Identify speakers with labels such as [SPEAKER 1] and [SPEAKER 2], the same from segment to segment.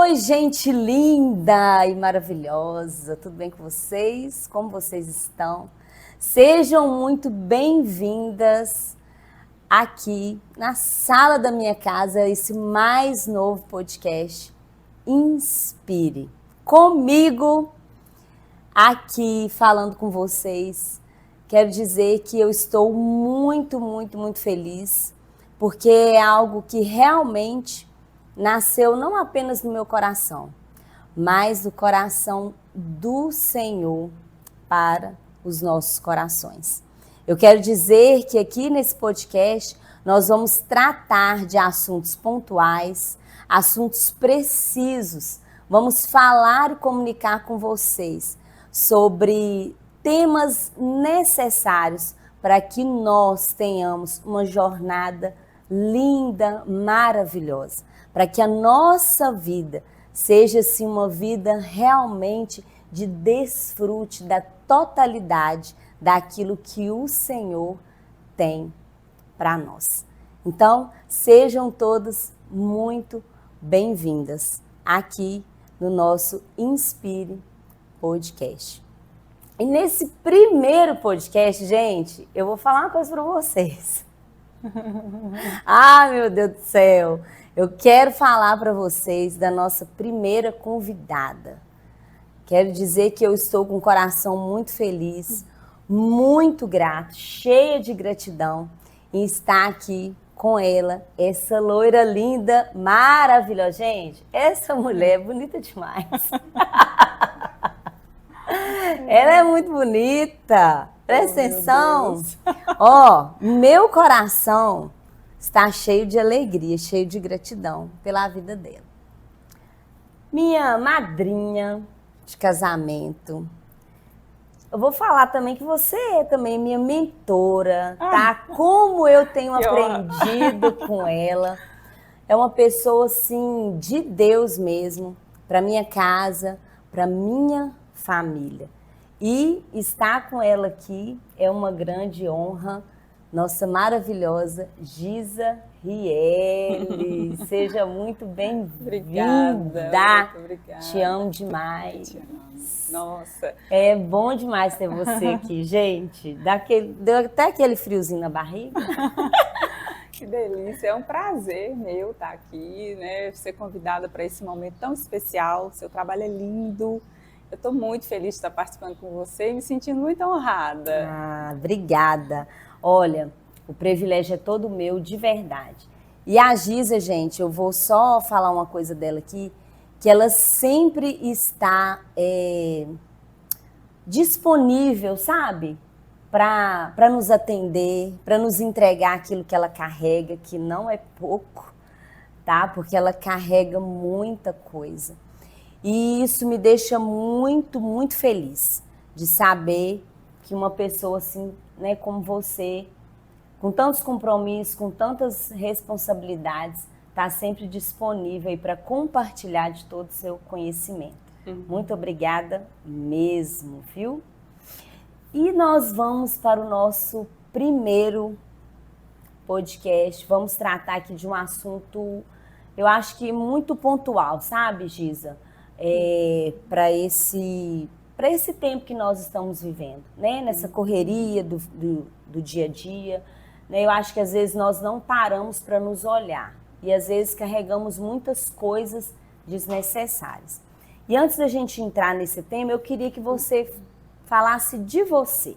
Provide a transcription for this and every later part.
[SPEAKER 1] Oi, gente linda e maravilhosa, tudo bem com vocês? Como vocês estão? Sejam muito bem-vindas aqui na sala da minha casa, esse mais novo podcast, Inspire. Comigo, aqui falando com vocês, quero dizer que eu estou muito feliz, porque é algo que realmente nasceu não apenas no meu coração, mas no coração do Senhor para os nossos corações. Eu quero dizer que aqui nesse podcast nós vamos tratar de assuntos pontuais, assuntos precisos. Vamos falar e comunicar com vocês sobre temas necessários para que nós tenhamos uma jornada linda, maravilhosa, para que a nossa vida seja assim uma vida realmente de desfrute da totalidade daquilo que o Senhor tem para nós. Então, sejam todas muito bem-vindas aqui no nosso Inspire Podcast. E nesse primeiro podcast, gente, eu vou falar uma coisa para vocês. Ah, meu Deus do céu! Eu quero falar para vocês da nossa primeira convidada. Quero dizer que eu estou com o coração muito feliz, muito grato, cheia de gratidão em estar aqui com ela, essa loira linda, maravilhosa. Gente, essa mulher é bonita demais. Ela é muito bonita. Presta atenção. Ó, meu coração está cheio de alegria, cheio de gratidão pela vida dela. Minha madrinha de casamento. Eu vou falar também que você é também minha mentora, tá? Como eu tenho aprendido com ela. É uma pessoa, assim, de Deus mesmo, para minha casa, para minha família. E estar com ela aqui é uma grande honra. Nossa maravilhosa Giza Riele. Seja muito bem-vinda.
[SPEAKER 2] Obrigada.
[SPEAKER 1] Te amo demais.
[SPEAKER 2] Te amo. Nossa.
[SPEAKER 1] É bom demais ter você aqui, gente. Deu até aquele friozinho na barriga.
[SPEAKER 2] Que delícia. É um prazer meu estar aqui, né? Ser convidada para esse momento tão especial. Seu trabalho é lindo. Eu estou muito feliz de estar participando com você e me sentindo muito honrada.
[SPEAKER 1] Ah, obrigada. Olha, o privilégio é todo meu, de verdade. E a Giza, gente, eu vou só falar uma coisa dela aqui, que ela sempre está disponível, sabe? Para nos atender, para nos entregar aquilo que ela carrega, que não é pouco, tá? Porque ela carrega muita coisa. E isso me deixa muito feliz de saber que uma pessoa assim, né, como você, com tantos compromissos, com tantas responsabilidades, está sempre disponível aí para compartilhar de todo o seu conhecimento. Muito obrigada mesmo, viu? E nós vamos para o nosso primeiro podcast. Vamos tratar aqui de um assunto, eu acho que muito pontual, sabe, Giza? Para esse tempo que nós estamos vivendo, né? Nessa correria do dia a dia, né? Eu acho que às vezes nós não paramos para nos olhar e às vezes carregamos muitas coisas desnecessárias. E antes da gente entrar nesse tema, eu queria que você falasse de você.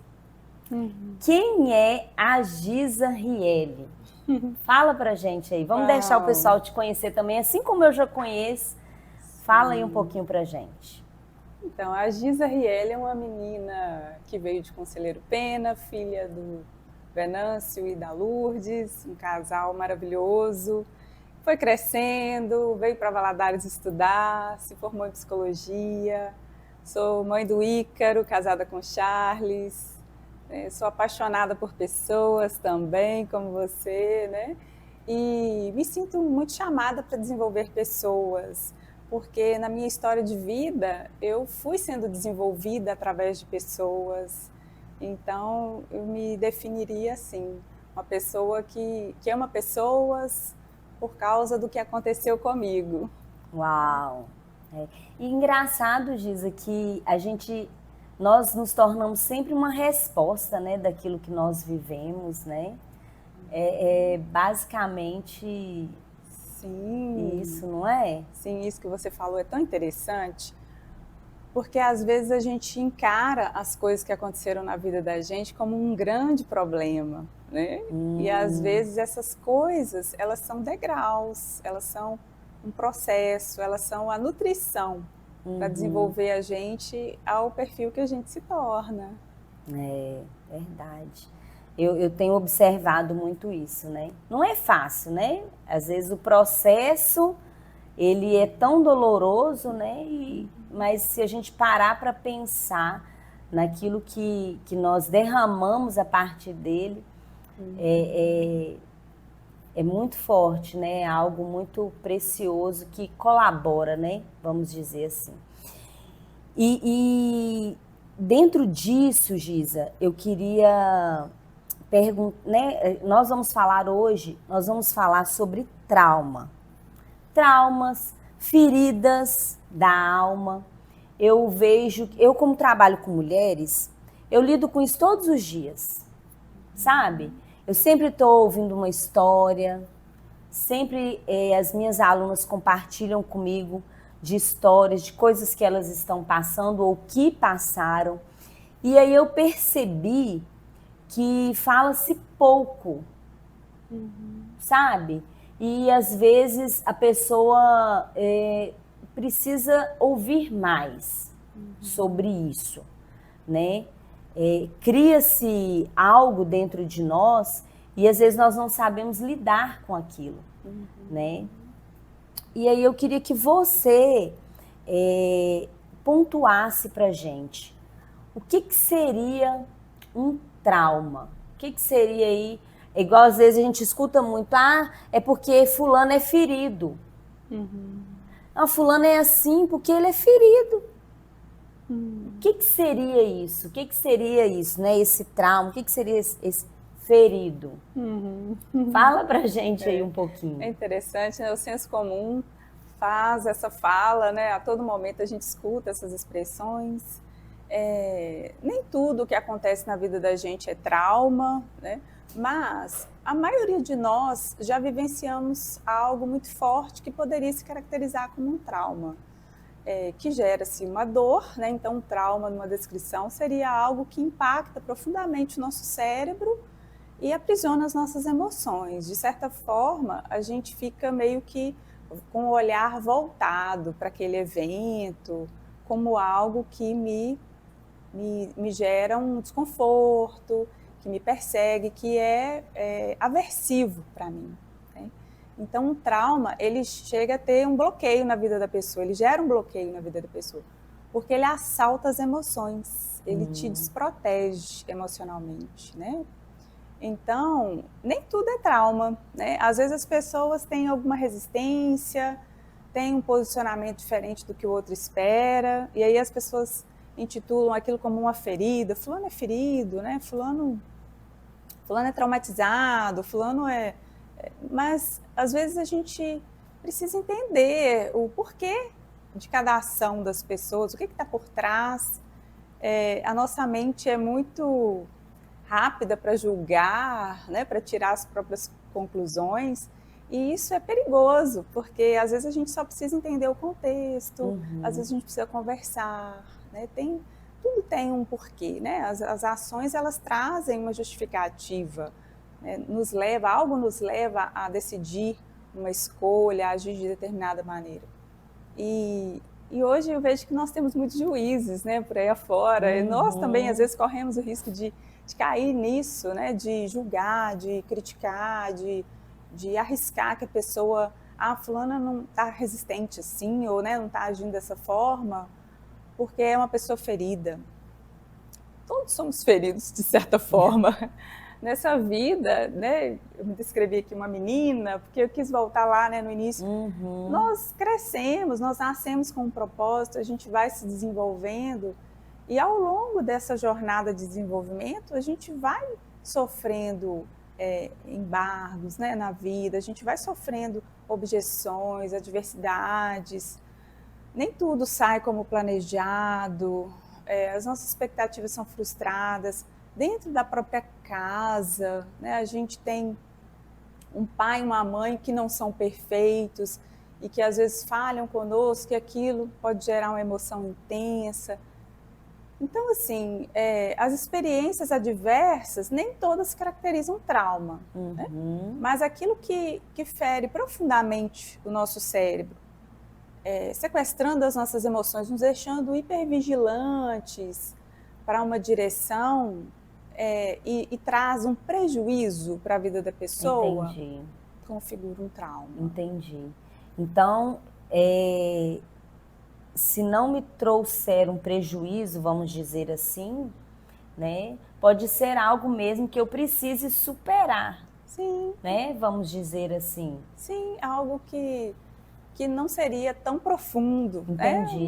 [SPEAKER 1] Quem é a Giza Riele? Fala pra gente aí, vamos deixar o pessoal te conhecer também, assim como eu já conheço. Fala aí um pouquinho pra gente.
[SPEAKER 2] Então, a Giza Riele é uma menina que veio de Conselheiro Pena, filha do Venâncio e da Lourdes, um casal maravilhoso. Foi crescendo, veio para Valadares estudar, se formou em psicologia. Sou mãe do Ícaro, casada com Charles. Sou apaixonada por pessoas também, como você, né? E me sinto muito chamada para desenvolver pessoas, porque na minha história de vida eu fui sendo desenvolvida através de pessoas. Então eu me definiria assim, uma pessoa que ama pessoas por causa do que aconteceu comigo.
[SPEAKER 1] Uau! E engraçado, Giza, que nós nos tornamos sempre uma resposta, né, daquilo que nós vivemos, né? Basicamente
[SPEAKER 2] Sim,
[SPEAKER 1] isso, não é?
[SPEAKER 2] sim, isso que você falou é tão interessante, porque às vezes a gente encara as coisas que aconteceram na vida da gente como um grande problema, né? E às vezes essas coisas, elas são degraus, elas são um processo, elas são a nutrição para desenvolver a gente ao perfil que a gente se torna.
[SPEAKER 1] É verdade. Eu tenho observado muito isso, né? Não é fácil, né? Às vezes o processo, ele é tão doloroso, né? Mas se a gente parar para pensar naquilo que nós derramamos a partir dele, é muito forte, né? É algo muito precioso que colabora, né? Vamos dizer assim. E dentro disso, Giza, eu queria perguntar, né? Nós vamos falar sobre trauma. Traumas, feridas da alma. Eu como trabalho com mulheres, eu lido com isso todos os dias, sabe? Eu sempre estou ouvindo uma história, sempre as minhas alunas compartilham comigo de histórias, de coisas que elas estão passando ou que passaram. E aí eu percebi que fala-se pouco, sabe? E às vezes a pessoa precisa ouvir mais sobre isso, né? Cria-se algo dentro de nós e às vezes nós não sabemos lidar com aquilo, né? E aí eu queria que você pontuasse pra gente o que seria um trauma? O que seria aí? Igual às vezes a gente escuta muito, é porque fulano é ferido. Não, fulano é assim porque ele é ferido. O que seria isso? O que seria isso, né? Esse trauma, o que seria esse ferido? Fala pra gente aí um pouquinho.
[SPEAKER 2] É interessante, né? O senso comum faz essa fala, né? A todo momento a gente escuta essas expressões. Nem tudo que acontece na vida da gente é trauma, né? Mas a maioria de nós já vivenciamos algo muito forte que poderia se caracterizar como um trauma, que gera-se uma dor, né? Então, um trauma, numa descrição, seria algo que impacta profundamente o nosso cérebro e aprisiona as nossas emoções. De certa forma, a gente fica meio que com o olhar voltado para aquele evento, como algo que me gera um desconforto, que me persegue, que é aversivo para mim. Né? Então, um trauma, ele chega a ter um bloqueio na vida da pessoa, ele gera um bloqueio na vida da pessoa, porque ele assalta as emoções, ele te desprotege emocionalmente, né? Então, nem tudo é trauma, né? Às vezes as pessoas têm alguma resistência, têm um posicionamento diferente do que o outro espera, e aí as pessoas intitulam aquilo como uma ferida. Fulano é ferido, né? Fulano é traumatizado, fulano é... Mas, às vezes, a gente precisa entender o porquê de cada ação das pessoas, o que está por trás. A nossa mente é muito rápida para julgar, né? Para tirar as próprias conclusões, e isso é perigoso, porque às vezes a gente só precisa entender o contexto, às vezes a gente precisa conversar, né? Tudo tem um porquê, né? As ações, elas trazem uma justificativa, né? Algo nos leva a decidir uma escolha, a agir de determinada maneira. E hoje eu vejo que nós temos muitos juízes, né, por aí afora, e nós também às vezes corremos o risco de cair nisso, né, de julgar, de criticar, de arriscar que a pessoa, fulana não está resistente assim, ou, né, não está agindo dessa forma, porque é uma pessoa ferida. Todos somos feridos, de certa forma. Nessa vida, né, eu me descrevi aqui uma menina, porque eu quis voltar lá, né, no início. Nós crescemos, nós nascemos com um propósito, a gente vai se desenvolvendo, e ao longo dessa jornada de desenvolvimento, a gente vai sofrendo embargos, né, na vida, a gente vai sofrendo objeções, adversidades, nem tudo sai como planejado, as nossas expectativas são frustradas. Dentro da própria casa, né, a gente tem um pai e uma mãe que não são perfeitos e que às vezes falham conosco, e aquilo pode gerar uma emoção intensa. Então, assim, as experiências adversas, nem todas caracterizam trauma, né? Mas aquilo que fere profundamente o nosso cérebro, sequestrando as nossas emoções, nos deixando hipervigilantes para uma direção e traz um prejuízo para a vida da pessoa,
[SPEAKER 1] Entendi.
[SPEAKER 2] configura um trauma.
[SPEAKER 1] Entendi. Então, se não me trouxer um prejuízo, vamos dizer assim, né, pode ser algo mesmo que eu precise superar.
[SPEAKER 2] Sim.
[SPEAKER 1] Né? Vamos dizer assim.
[SPEAKER 2] Sim, algo que não seria tão profundo.
[SPEAKER 1] Entendi.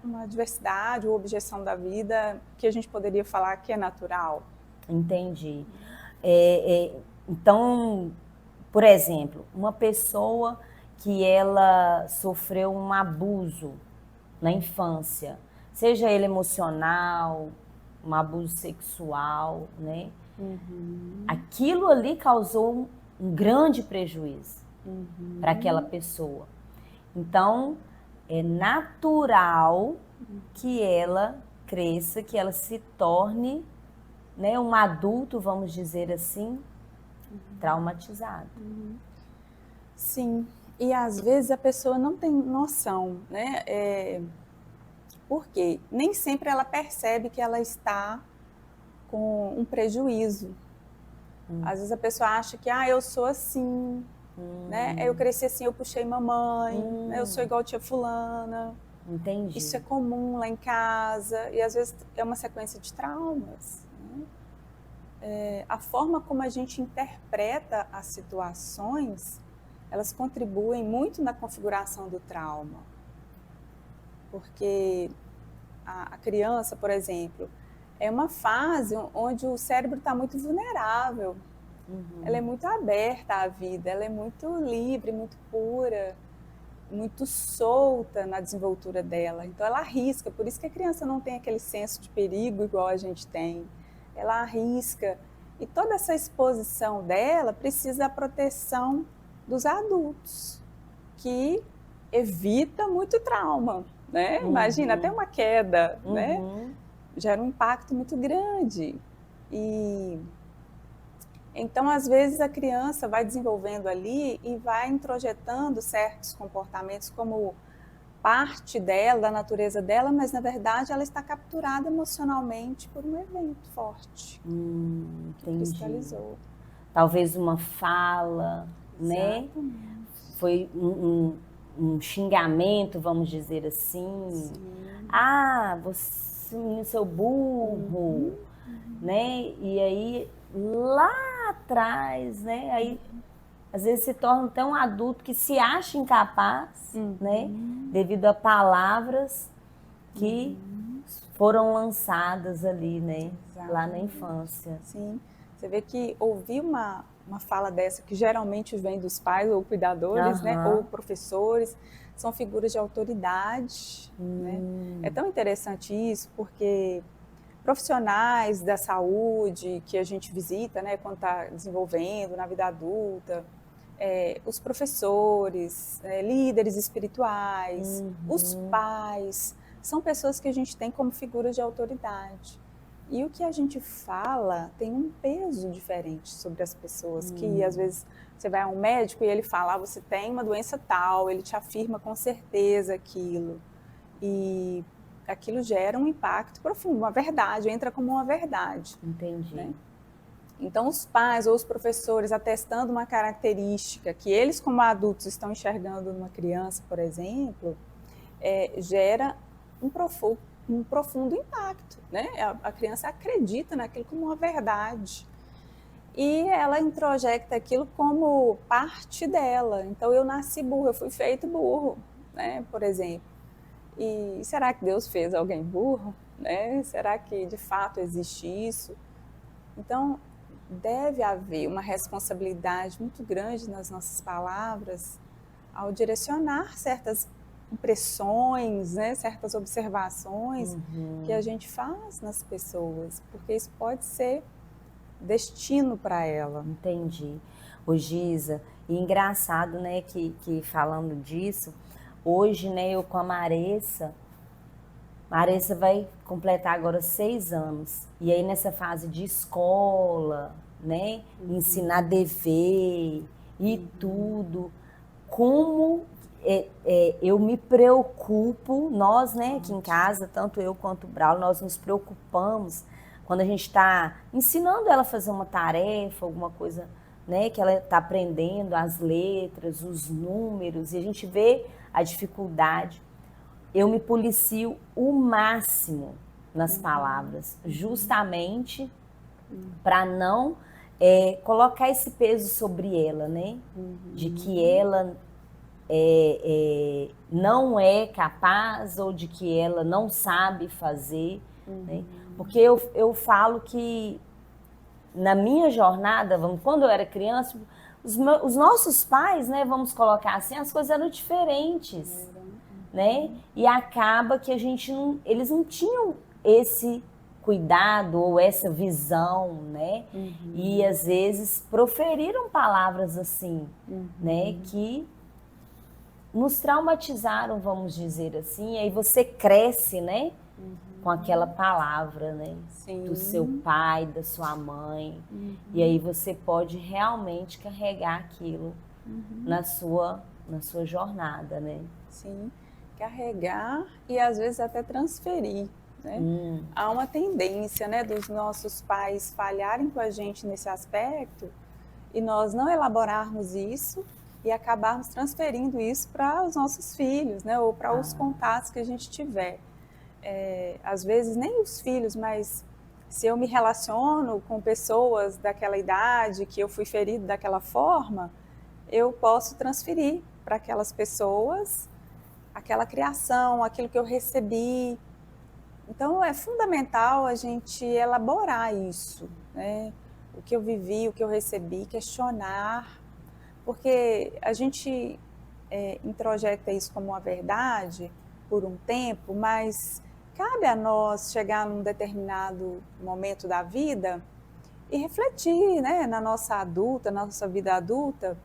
[SPEAKER 2] Uma diversidade ou objeção da vida que a gente poderia falar que é natural.
[SPEAKER 1] Entendi. Então, por exemplo, uma pessoa que ela sofreu um abuso na infância, seja ele emocional, um abuso sexual, né? Aquilo ali causou um grande prejuízo para aquela pessoa. Então, é natural que ela cresça, que ela se torne, né, um adulto, vamos dizer assim, traumatizado.
[SPEAKER 2] Sim, e às vezes a pessoa não tem noção, né? Porque nem sempre ela percebe que ela está com um prejuízo. Às vezes a pessoa acha que, eu sou assim, né? Eu cresci assim, eu puxei mamãe, né? Eu sou igual a tia fulana.
[SPEAKER 1] Entendi.
[SPEAKER 2] Isso é comum lá em casa, e às vezes é uma sequência de traumas. Né? A forma como a gente interpreta as situações, elas contribuem muito na configuração do trauma. Porque a criança, por exemplo, é uma fase onde o cérebro está muito vulnerável. Ela é muito aberta à vida, ela é muito livre, muito pura, muito solta na desenvoltura dela. Então ela arrisca, por isso que a criança não tem aquele senso de perigo igual a gente tem. Ela arrisca. E toda essa exposição dela precisa da proteção dos adultos, que evita muito trauma. Né? Imagina, até uma queda, né? Gera um impacto muito grande. E então, às vezes, a criança vai desenvolvendo ali e vai introjetando certos comportamentos como parte dela, da natureza dela, mas, na verdade, ela está capturada emocionalmente por um evento forte. Que cristalizou.
[SPEAKER 1] Talvez uma fala, né? Foi um xingamento, vamos dizer assim. Você, seu burro, né? E aí, lá atrás, né? Aí, às vezes se torna até um adulto que se acha incapaz, né? Devido a palavras que foram lançadas ali, né? Exatamente. Lá na infância.
[SPEAKER 2] Sim. Você vê que ouvir uma fala dessa, que geralmente vem dos pais ou cuidadores, né? Ou professores, são figuras de autoridade. Né? É tão interessante isso, porque profissionais da saúde que a gente visita, né, quando está desenvolvendo na vida adulta, os professores, líderes espirituais, os pais, são pessoas que a gente tem como figuras de autoridade. E o que a gente fala tem um peso diferente sobre as pessoas, que às vezes você vai a um médico e ele fala, você tem uma doença tal, ele te afirma com certeza aquilo. E aquilo gera um impacto profundo, uma verdade, entra como uma verdade.
[SPEAKER 1] Entendi.
[SPEAKER 2] Né? Então, os pais ou os professores atestando uma característica que eles, como adultos, estão enxergando numa criança, por exemplo, gera um profundo impacto. Né? A criança acredita naquilo como uma verdade. E ela introjeta aquilo como parte dela. Então, eu nasci burro, eu fui feito burro, né? Por exemplo. E será que Deus fez alguém burro? Né? Será que de fato existe isso? Então, deve haver uma responsabilidade muito grande nas nossas palavras ao direcionar certas impressões, né, certas observações que a gente faz nas pessoas, porque isso pode ser destino para ela.
[SPEAKER 1] Entendi. Ô Giza, e engraçado, né, que falando disso, hoje, né, eu com a Maressa vai completar agora 6 anos. E aí nessa fase de escola, né, ensinar dever e tudo, como eu me preocupo, nós, né, aqui em casa, tanto eu quanto o Braulio, nós nos preocupamos quando a gente está ensinando ela a fazer uma tarefa, alguma coisa, né, que ela está aprendendo, as letras, os números, e a gente vê a dificuldade. Eu me policio o máximo nas palavras, justamente para não colocar esse peso sobre ela, né? De que ela não é capaz ou de que ela não sabe fazer, né? Porque eu falo que na minha jornada, quando eu era criança, os nossos pais, né, vamos colocar assim, as coisas eram diferentes, né? E acaba que eles não tinham esse cuidado ou essa visão, né? E às vezes proferiram palavras assim, né, que nos traumatizaram, vamos dizer assim. E aí você cresce, né, com aquela palavra, né, do seu pai, da sua mãe. E aí você pode realmente carregar aquilo na sua jornada, né?
[SPEAKER 2] Sim, carregar e às vezes até transferir, né? Há uma tendência, né, dos nossos pais falharem com a gente nesse aspecto e nós não elaborarmos isso e acabarmos transferindo isso para os nossos filhos, né, ou para os contatos que a gente tiver. Às vezes nem os filhos, mas se eu me relaciono com pessoas daquela idade, que eu fui ferido daquela forma, eu posso transferir para aquelas pessoas aquela criação, aquilo que eu recebi. Então é fundamental a gente elaborar isso, né? O que eu vivi, o que eu recebi, questionar, porque a gente introjeta isso como uma verdade por um tempo, mas cabe a nós chegar num determinado momento da vida e refletir, né, na nossa vida adulta,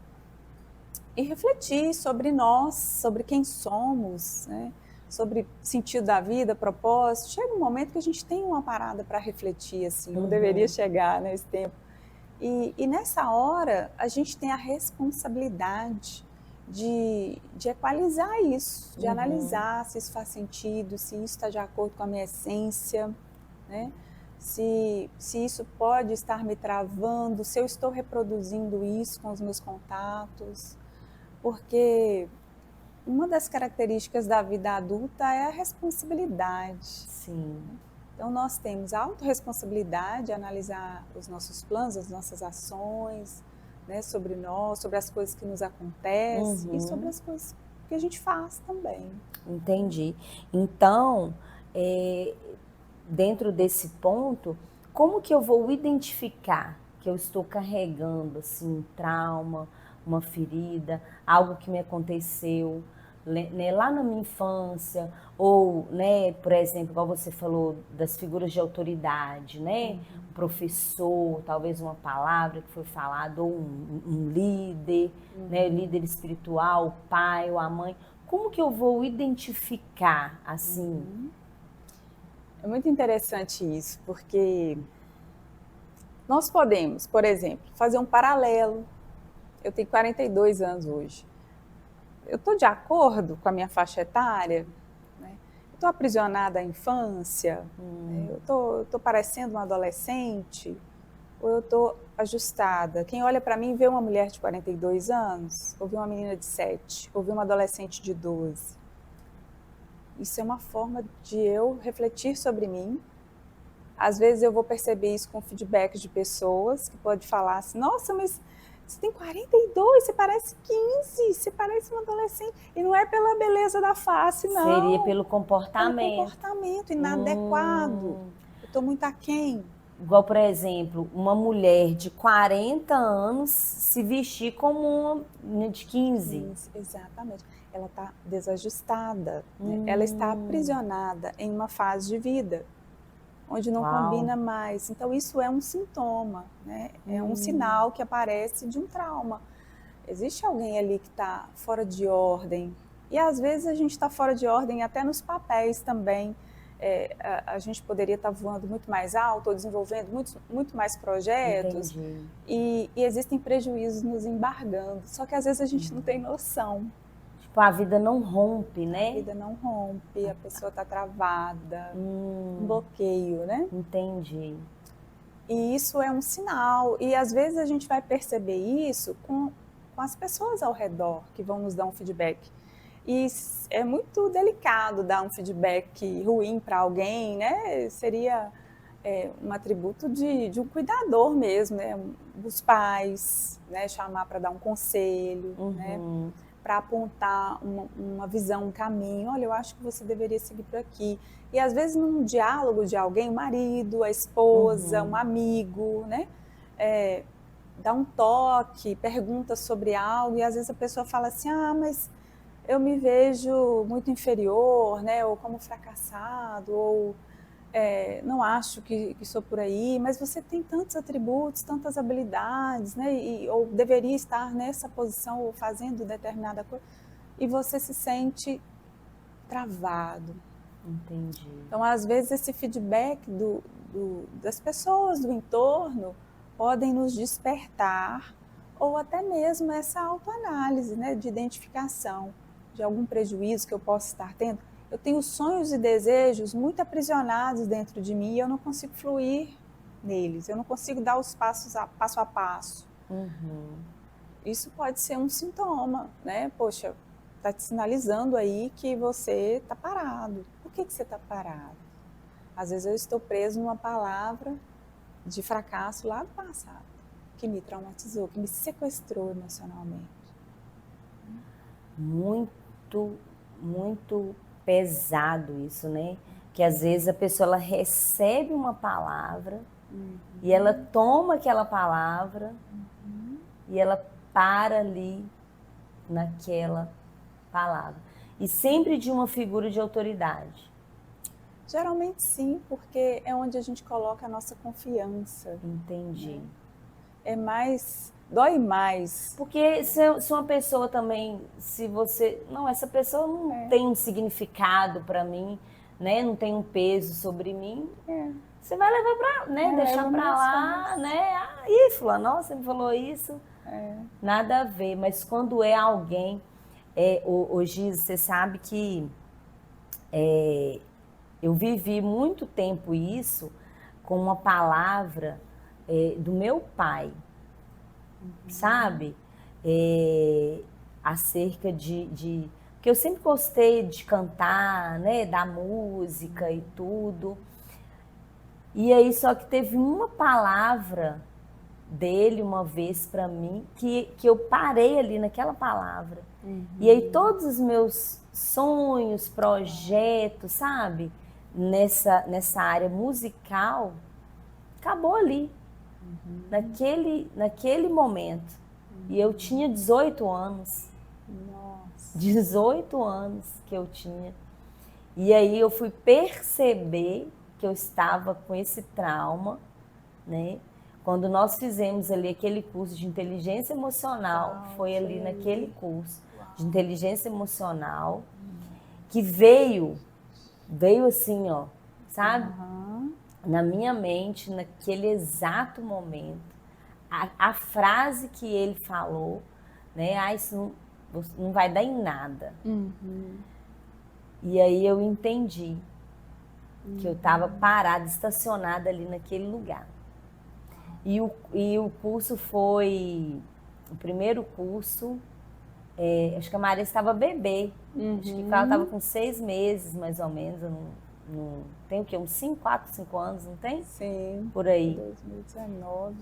[SPEAKER 2] e refletir sobre nós, sobre quem somos, né, sobre sentido da vida, propósito. Chega um momento que a gente tem uma parada para refletir, assim, ou deveria chegar nesse tempo. E nessa hora, a gente tem a responsabilidade de equalizar isso, de analisar se isso faz sentido, se isso está de acordo com a minha essência, né? Se isso pode estar me travando, se eu estou reproduzindo isso com os meus contatos, porque uma das características da vida adulta é a responsabilidade.
[SPEAKER 1] Sim.
[SPEAKER 2] Então nós temos a autorresponsabilidade de analisar os nossos planos, as nossas ações, né, sobre nós, sobre as coisas que nos acontecem e sobre as coisas que a gente faz também.
[SPEAKER 1] Entendi. Então, dentro desse ponto, como que eu vou identificar que eu estou carregando assim, um trauma, uma ferida, algo que me aconteceu, né, lá na minha infância, ou, né, por exemplo, igual você falou das figuras de autoridade, né, um professor, talvez uma palavra que foi falada, ou um líder, né, líder espiritual, o pai ou a mãe. Como que eu vou identificar assim?
[SPEAKER 2] É muito interessante isso, porque nós podemos, por exemplo, fazer um paralelo. Eu tenho 42 anos hoje. Eu estou de acordo com a minha faixa etária? Né? Eu estou aprisionada à infância? Né? Eu estou parecendo uma adolescente? Ou eu estou ajustada? Quem olha para mim vê uma mulher de 42 anos? Ou vê uma menina de 7? Ou vê uma adolescente de 12? Isso é uma forma de eu refletir sobre mim. Às vezes eu vou perceber isso com feedback de pessoas que podem falar assim, nossa, mas você tem 42, você parece 15, você parece uma adolescente. E não é pela beleza da face, não.
[SPEAKER 1] Seria pelo comportamento.
[SPEAKER 2] Pelo comportamento inadequado. Eu estou muito aquém.
[SPEAKER 1] igual, por exemplo, uma mulher de 40 anos se vestir como uma menina de 15.
[SPEAKER 2] Isso, exatamente. Ela está desajustada, né? Ela está aprisionada em uma fase de vida onde não combina mais. Então, isso é um sintoma, né? É um sinal que aparece de um trauma. Existe alguém ali que está fora de ordem. E, às vezes, a gente está fora de ordem até nos papéis também. A gente poderia estar voando muito mais alto ou desenvolvendo muito mais projetos. E existem prejuízos nos embargando. Só que, às vezes, a gente não tem noção.
[SPEAKER 1] Tipo, a vida não rompe, né?
[SPEAKER 2] A vida não rompe, a pessoa está travada, um bloqueio, né?
[SPEAKER 1] Entendi.
[SPEAKER 2] E isso é um sinal. E às vezes a gente vai perceber isso com as pessoas ao redor que vão nos dar um feedback. E é muito delicado dar um feedback ruim para alguém, né? Seria um atributo de um cuidador mesmo, né? Os pais, né? Chamar para dar um conselho, né? Para apontar uma visão, um caminho. Olha, eu acho que você deveria seguir por aqui. E às vezes num diálogo de alguém, o marido, a esposa, um amigo, né? Dá um toque, pergunta sobre algo e às vezes a pessoa fala assim, mas eu me vejo muito inferior, né? Ou como fracassado, ou não acho que sou por aí, mas você tem tantos atributos, tantas habilidades, né? Ou deveria estar nessa posição ou fazendo determinada coisa, e você se sente travado.
[SPEAKER 1] Entendi.
[SPEAKER 2] Então, às vezes, esse feedback das pessoas do entorno podem nos despertar, ou até mesmo essa autoanálise, né? De identificação de algum prejuízo que eu possa estar tendo. Eu tenho sonhos e desejos muito aprisionados dentro de mim e eu não consigo fluir neles, eu não consigo dar os passos passo a passo. Isso pode ser um sintoma, né? Poxa, está te sinalizando aí que você está parado. Por que você está parado? Às vezes eu estou preso numa palavra de fracasso lá do passado, que me traumatizou, que me sequestrou emocionalmente.
[SPEAKER 1] Muito, muito pesado isso, né? Que às vezes a pessoa ela recebe uma palavra e ela toma aquela palavra e ela para ali naquela palavra. E sempre de uma figura de autoridade.
[SPEAKER 2] Geralmente sim, porque é onde a gente coloca a nossa confiança.
[SPEAKER 1] Entendi.
[SPEAKER 2] Dói mais.
[SPEAKER 1] Porque se uma pessoa também, se você... Não, essa pessoa não tem um significado para mim, né? Não tem um peso sobre mim. Você vai levar para, né? Deixar para lá, né? Ih, fulano, nossa, você me falou isso. Nada a ver. Mas quando é alguém... Ô Giz, você sabe que eu vivi muito tempo isso com uma palavra do meu pai. Sabe? Acerca de... Porque eu sempre gostei de cantar, né? Da música e tudo. E aí, só que teve uma palavra dele uma vez para mim que eu parei ali naquela palavra. E aí todos os meus sonhos, projetos, sabe? Nessa área musical, acabou ali. Naquele momento. E eu tinha 18 anos.
[SPEAKER 2] Nossa.
[SPEAKER 1] 18 anos que eu tinha. E aí eu fui perceber que eu estava com esse trauma, né? Quando nós fizemos ali aquele curso de inteligência emocional, foi ali naquele curso de inteligência emocional, que veio assim, ó, sabe? Na minha mente, naquele exato momento, a frase que ele falou, né? Isso não vai dar em nada. E aí eu entendi que eu estava parada, estacionada ali naquele lugar. E o curso foi... O primeiro curso, acho que a Maria estava bebê. Acho que ela estava com 6 meses, mais ou menos. Tem o quê? Uns 4, 5 anos, não tem?
[SPEAKER 2] Sim.
[SPEAKER 1] Por aí.
[SPEAKER 2] 2019.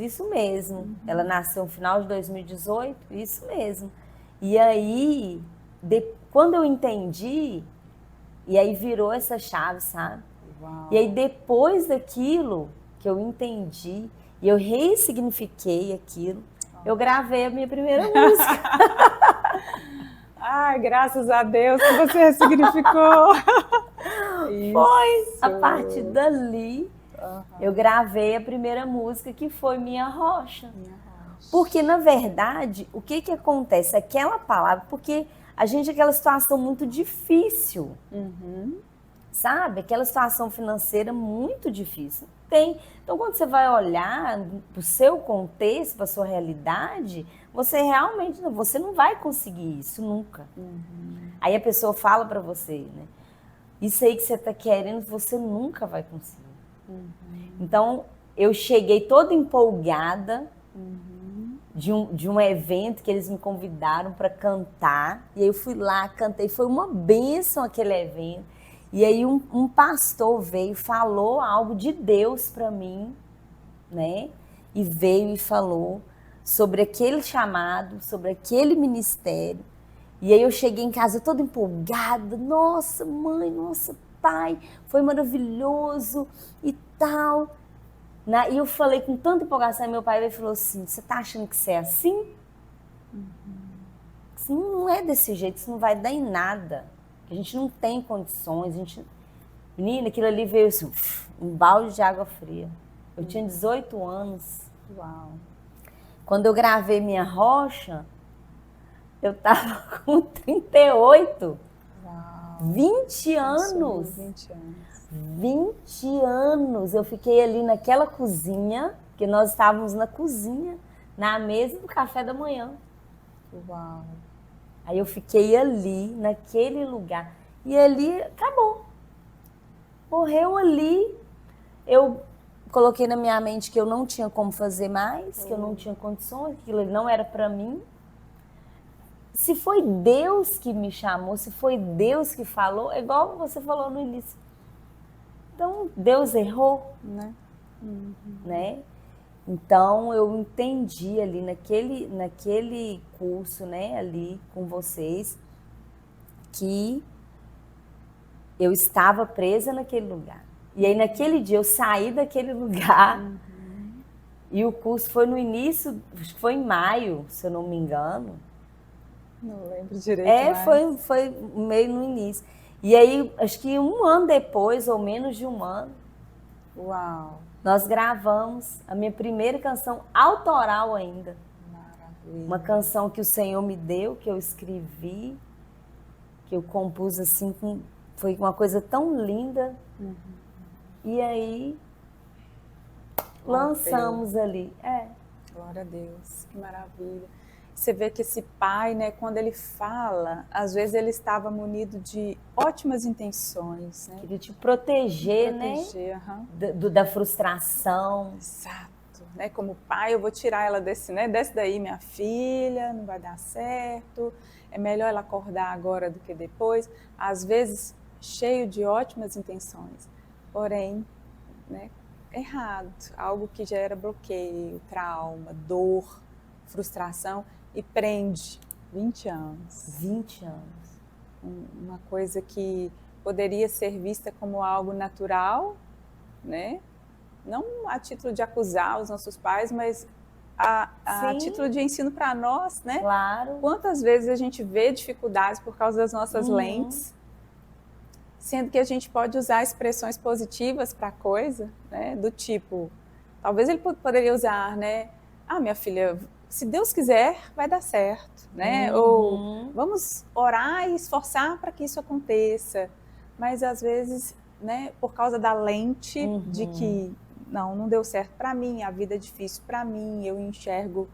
[SPEAKER 1] Isso mesmo. Ela nasceu no final de 2018, isso mesmo. E aí, quando eu entendi, e aí virou essa chave, sabe?
[SPEAKER 2] Uau.
[SPEAKER 1] E aí depois daquilo, que eu entendi e eu ressignifiquei aquilo, eu gravei a minha primeira música.
[SPEAKER 2] Ai, graças a Deus que você ressignificou.
[SPEAKER 1] Foi a partir dali, eu gravei a primeira música, que foi Minha Rocha. Porque, na verdade, o que acontece? Aquela palavra, porque a gente é aquela situação muito difícil, sabe? Aquela situação financeira muito difícil. Tem. Então, quando você vai olhar para o seu contexto, para a sua realidade, você realmente você não vai conseguir isso nunca. Aí a pessoa fala para você, né? Isso aí que você está querendo, você nunca vai conseguir. Então, eu cheguei toda empolgada de um evento que eles me convidaram para cantar. E aí eu fui lá, cantei. Foi uma bênção aquele evento. E aí um pastor veio e falou algo de Deus para mim, né? E veio e falou sobre aquele chamado, sobre aquele ministério. E aí eu cheguei em casa toda empolgada. Nossa, mãe, nossa, pai, foi maravilhoso e tal. E eu falei com tanta empolgação, meu pai falou assim, você tá achando que você é assim? Isso não é desse jeito, isso não vai dar em nada. A gente não tem condições, a gente... Menina, aquilo ali veio assim, um balde de água fria. Eu tinha 18 anos.
[SPEAKER 2] Uau.
[SPEAKER 1] Quando eu gravei Minha Rocha, eu tava com 38.
[SPEAKER 2] Uau.
[SPEAKER 1] 20 anos.
[SPEAKER 2] 20 anos.
[SPEAKER 1] 20 anos. Eu fiquei ali naquela cozinha, que nós estávamos na cozinha, na mesa do café da manhã.
[SPEAKER 2] Uau.
[SPEAKER 1] Aí eu fiquei ali, naquele lugar. E ali, acabou. Morreu ali. Eu coloquei na minha mente que eu não tinha como fazer mais, que eu não tinha condições, que aquilo não era para mim. Se foi Deus que me chamou, se foi Deus que falou, é igual você falou no início. Então, Deus errou, né? Então, eu entendi ali naquele curso, né, ali com vocês, que eu estava presa naquele lugar. E aí, naquele dia, eu saí daquele lugar e o curso foi no início, acho que foi em maio, se eu não me engano.
[SPEAKER 2] Não lembro direito mais.
[SPEAKER 1] Foi meio no início. E aí, acho que um ano depois, ou menos de um ano,
[SPEAKER 2] Uau.
[SPEAKER 1] nós gravamos a minha primeira canção autoral ainda.
[SPEAKER 2] Maravilha.
[SPEAKER 1] Uma canção que o Senhor me deu, que eu escrevi, que eu compus assim, foi uma coisa tão linda. E aí, lançamos ali.
[SPEAKER 2] Glória a Deus, que maravilha. Você vê que esse pai, né, quando ele fala, às vezes ele estava munido de ótimas intenções, né?
[SPEAKER 1] Queria te proteger,
[SPEAKER 2] né?
[SPEAKER 1] Da frustração.
[SPEAKER 2] Exato. Né? Como pai, eu vou tirar ela desse daí, minha filha, não vai dar certo, é melhor ela acordar agora do que depois. Às vezes, cheio de ótimas intenções, porém, né, errado. Algo que gera bloqueio, trauma, dor, frustração. E prende 20 anos.
[SPEAKER 1] 20 anos.
[SPEAKER 2] Uma coisa que poderia ser vista como algo natural, né? Não a título de acusar os nossos pais, mas a título de ensino para nós, né?
[SPEAKER 1] Claro.
[SPEAKER 2] Quantas vezes a gente vê dificuldades por causa das nossas lentes, sendo que a gente pode usar expressões positivas para a coisa, né? Do tipo, talvez ele poderia usar, né? Ah, minha filha, se Deus quiser, vai dar certo, né? Ou vamos orar e esforçar para que isso aconteça. Mas às vezes, né, por causa da lente de que não deu certo para mim, a vida é difícil para mim, eu enxergo,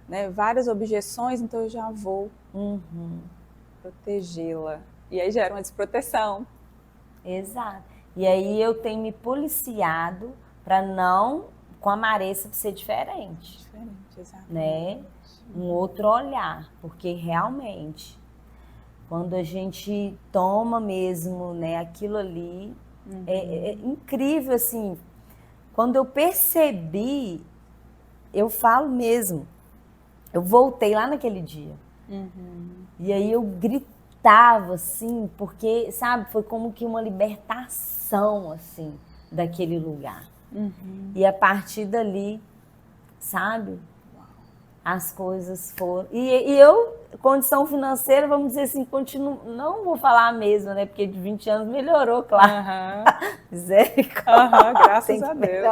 [SPEAKER 2] né, várias objeções, então eu já vou protegê-la. E aí gera uma desproteção.
[SPEAKER 1] Exato. E aí eu tenho me policiado para não, com a Maressa, ser diferente.
[SPEAKER 2] Diferente, exatamente.
[SPEAKER 1] Né? Um outro olhar, porque realmente, quando a gente toma mesmo, né, aquilo ali, é incrível, assim, quando eu percebi, eu falo mesmo, eu voltei lá naquele dia, e aí eu gritava, assim, porque, sabe, foi como que uma libertação, assim, daquele lugar. E a partir dali, sabe, as coisas foram... E eu, condição financeira, vamos dizer assim, continuo, não vou falar a mesma, né? Porque de 20 anos melhorou, claro. Misericórdia.
[SPEAKER 2] Graças a Deus.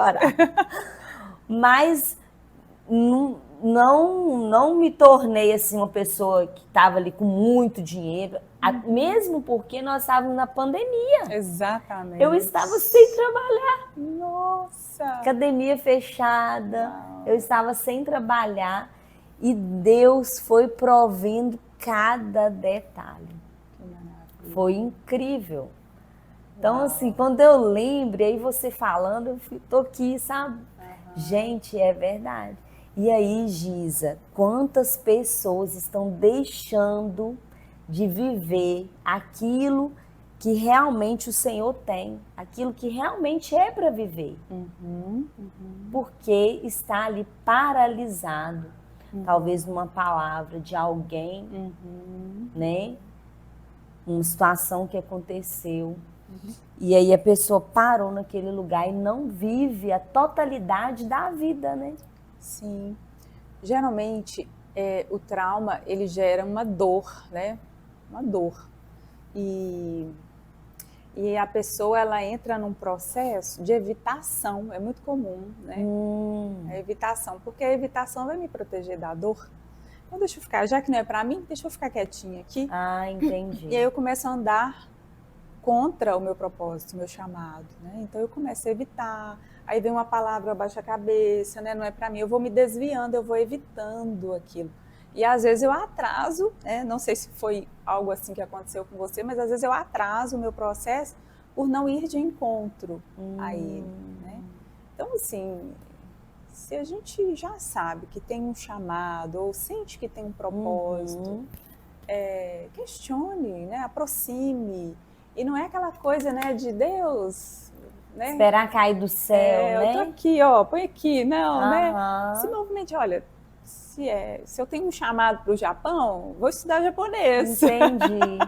[SPEAKER 1] Mas não me tornei assim uma pessoa que estava ali com muito dinheiro, mesmo porque nós estávamos na pandemia.
[SPEAKER 2] Exatamente.
[SPEAKER 1] Eu estava sem trabalhar.
[SPEAKER 2] Nossa!
[SPEAKER 1] Academia fechada. Uau. Eu estava sem trabalhar e Deus foi provendo cada detalhe.
[SPEAKER 2] Que maravilha.
[SPEAKER 1] Foi incrível. Então, assim, quando eu lembro, aí você falando, eu tô aqui, sabe? Gente, é verdade. E aí, Giza, quantas pessoas estão deixando de viver aquilo que realmente o Senhor tem, aquilo que realmente é para viver, porque está ali paralisado, talvez numa palavra de alguém, né? Uma situação que aconteceu. E aí a pessoa parou naquele lugar e não vive a totalidade da vida, né?
[SPEAKER 2] Sim. Geralmente, o trauma, ele gera uma dor, né? Uma dor. E a pessoa, ela entra num processo de evitação, é muito comum, né? A evitação, porque a evitação vai me proteger da dor. Então deixa eu ficar, já que não é pra mim, deixa eu ficar quietinha aqui.
[SPEAKER 1] Ah, entendi.
[SPEAKER 2] E aí eu começo a andar contra o meu propósito, o meu chamado, né? Então eu começo a evitar, aí vem uma palavra, eu abaixo a cabeça, né? Não é para mim, eu vou me desviando, eu vou evitando aquilo. E às vezes eu atraso, né? Não sei se foi algo assim que aconteceu com você, mas às vezes eu atraso o meu processo por não ir de encontro a ele, né? Então assim, se a gente já sabe que tem um chamado ou sente que tem um propósito, questione, né? Aproxime. E não é aquela coisa, né, de Deus, né?
[SPEAKER 1] Esperar cair do céu, né?
[SPEAKER 2] Eu tô aqui, ó, põe aqui, não, né? Se movimente, olha, se eu tenho um chamado para o Japão, vou estudar japonês.
[SPEAKER 1] Entendi.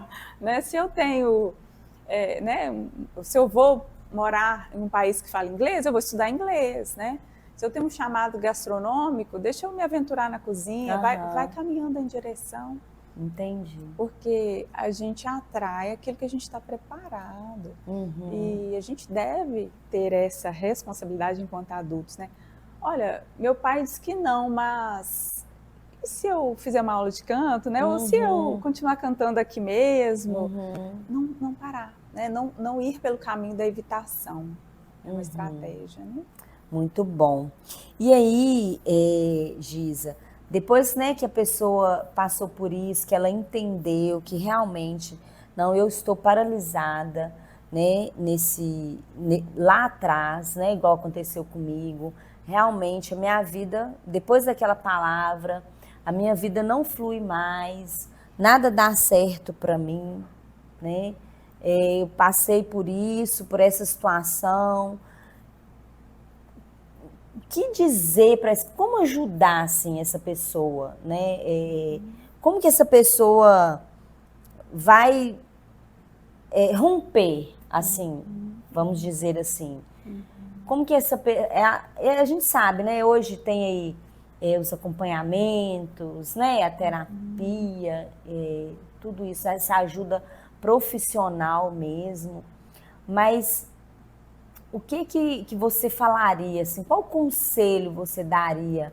[SPEAKER 2] Né? Se eu tenho, né, se eu vou morar em um país que fala inglês, eu vou estudar inglês, né? Se eu tenho um chamado gastronômico, deixa eu me aventurar na cozinha, vai caminhando em direção.
[SPEAKER 1] Entendi.
[SPEAKER 2] Porque a gente atrai aquilo que a gente está preparado. E a gente deve ter essa responsabilidade enquanto adultos, né? Olha, meu pai disse que não, mas e se eu fizer uma aula de canto, né? Ou se eu continuar cantando aqui mesmo? Não parar, né? Não ir pelo caminho da evitação. É uma estratégia, né?
[SPEAKER 1] Muito bom. E aí, Giza, depois, né, que a pessoa passou por isso, que ela entendeu que realmente, não, eu estou paralisada, né, lá atrás, né, igual aconteceu comigo, realmente a minha vida, depois daquela palavra, a minha vida não flui mais, nada dá certo para mim, né, eu passei por isso, por essa situação. O que dizer para como ajudar assim essa pessoa, né? Como que essa pessoa vai romper, assim, vamos dizer assim? Como que a gente sabe, né? Hoje tem aí os acompanhamentos, né? A terapia, tudo isso, essa ajuda profissional mesmo, mas o que você falaria, assim, qual conselho você daria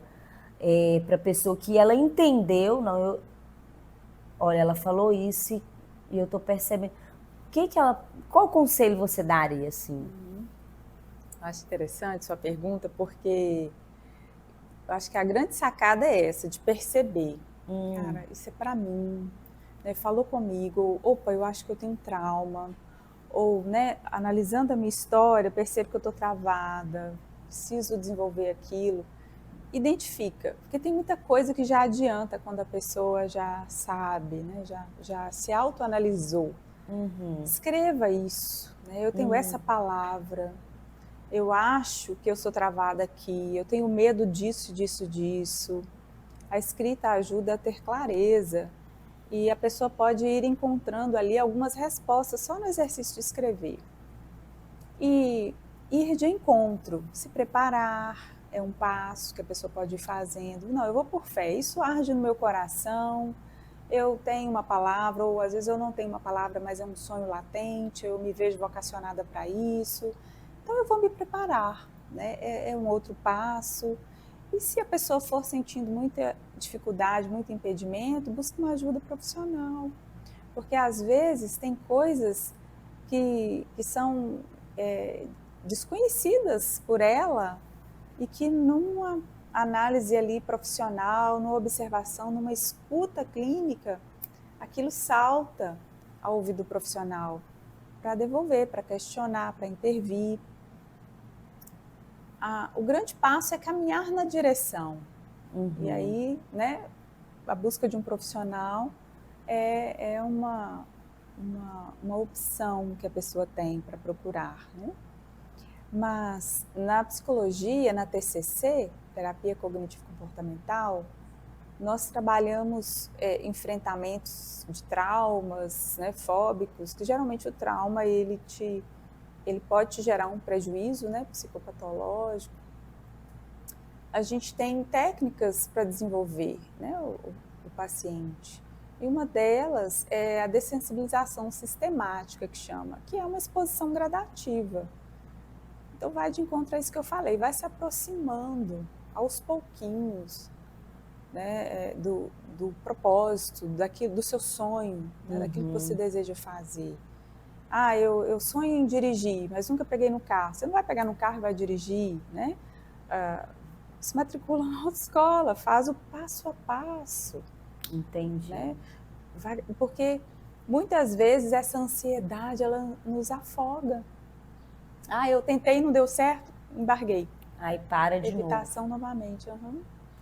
[SPEAKER 1] para a pessoa que ela entendeu, não, olha, ela falou isso e eu estou percebendo, qual conselho você daria, assim?
[SPEAKER 2] Acho interessante sua pergunta, porque eu acho que a grande sacada é essa, de perceber, cara, isso é para mim, né? Falou comigo, opa, eu acho que eu tenho trauma, ou, né, analisando a minha história, percebo que eu estou travada, preciso desenvolver aquilo. Identifica, porque tem muita coisa que já adianta quando a pessoa já sabe, né, já se autoanalisou. Escreva isso, né? Eu tenho essa palavra, eu acho que eu sou travada aqui, eu tenho medo disso, disso, disso. A escrita ajuda a ter clareza. E a pessoa pode ir encontrando ali algumas respostas só no exercício de escrever. E ir de encontro, se preparar, é um passo que a pessoa pode ir fazendo. Não, eu vou por fé, isso arde no meu coração, eu tenho uma palavra, ou às vezes eu não tenho uma palavra, mas é um sonho latente, eu me vejo vocacionada para isso, então eu vou me preparar, né? É um outro passo. E se a pessoa for sentindo muita dificuldade, muito impedimento, busque uma ajuda profissional, porque às vezes tem coisas que são desconhecidas por ela e que numa análise ali profissional, numa observação, numa escuta clínica, aquilo salta ao ouvido profissional para devolver, para questionar, para intervir. O grande passo é caminhar na direção. E aí, né, a busca de um profissional é uma opção que a pessoa tem para procurar, né? Mas na psicologia, na TCC, terapia cognitivo-comportamental, nós trabalhamos enfrentamentos de traumas, né, fóbicos, que geralmente o trauma ele pode te gerar um prejuízo, né, psicopatológico. A gente tem técnicas para desenvolver, né, o paciente. E uma delas é a dessensibilização sistemática, que chama, que é uma exposição gradativa. Então vai de encontro a isso que eu falei, vai se aproximando aos pouquinhos, né, do propósito, do seu sonho, né, daquilo que você deseja fazer. Eu sonho em dirigir, mas nunca peguei no carro. Você não vai pegar no carro e vai dirigir, né? Se matricula na autoescola, faz o passo a passo.
[SPEAKER 1] Entendi.
[SPEAKER 2] Né? Porque muitas vezes essa ansiedade, ela nos afoga. Eu tentei e não deu certo, embarguei.
[SPEAKER 1] Aí para de novo.
[SPEAKER 2] Evitação novamente.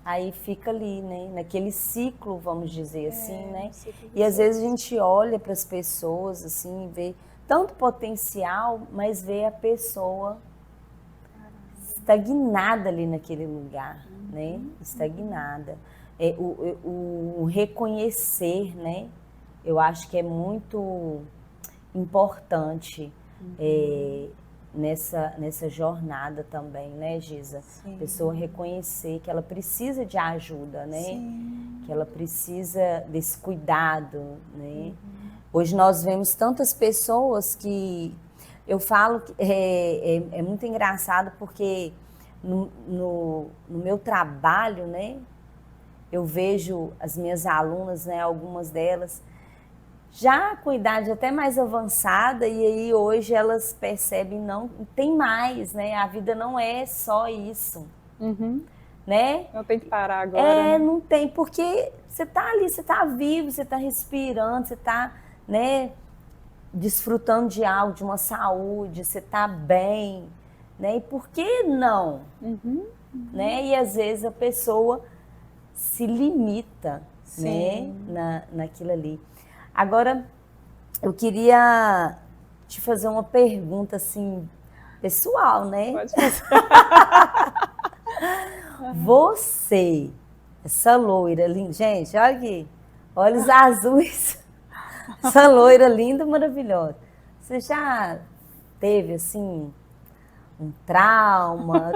[SPEAKER 1] Aí fica ali, né? Naquele ciclo, vamos dizer assim, né? E às vezes a gente olha para as pessoas, assim, vê tanto potencial, mas vê a pessoa estagnada ali naquele lugar, né? Estagnada. O reconhecer, né? Eu acho que é muito importante nessa jornada também, né, Giza?
[SPEAKER 2] Sim.
[SPEAKER 1] A pessoa reconhecer que ela precisa de ajuda, né?
[SPEAKER 2] Sim.
[SPEAKER 1] Que ela precisa desse cuidado, né? Hoje nós vemos tantas pessoas que eu falo que é muito engraçado porque no meu trabalho, né, eu vejo as minhas alunas, né, algumas delas já com idade até mais avançada, e aí hoje elas percebem, não tem mais, né? A vida não é só isso, né?
[SPEAKER 2] Não tem que parar agora. Né?
[SPEAKER 1] Não tem, porque você tá ali, você tá vivo, você tá respirando, você tá, né, desfrutando de algo, de uma saúde, você tá bem, né? E por que não? Né? E às vezes a pessoa se limita, né, naquilo ali. Agora, eu queria te fazer uma pergunta, assim, pessoal, né?
[SPEAKER 2] Pode fazer.
[SPEAKER 1] Você, essa loira linda, gente, olha aqui, olhos azuis, essa loira linda, maravilhosa. Você já teve, assim, um trauma?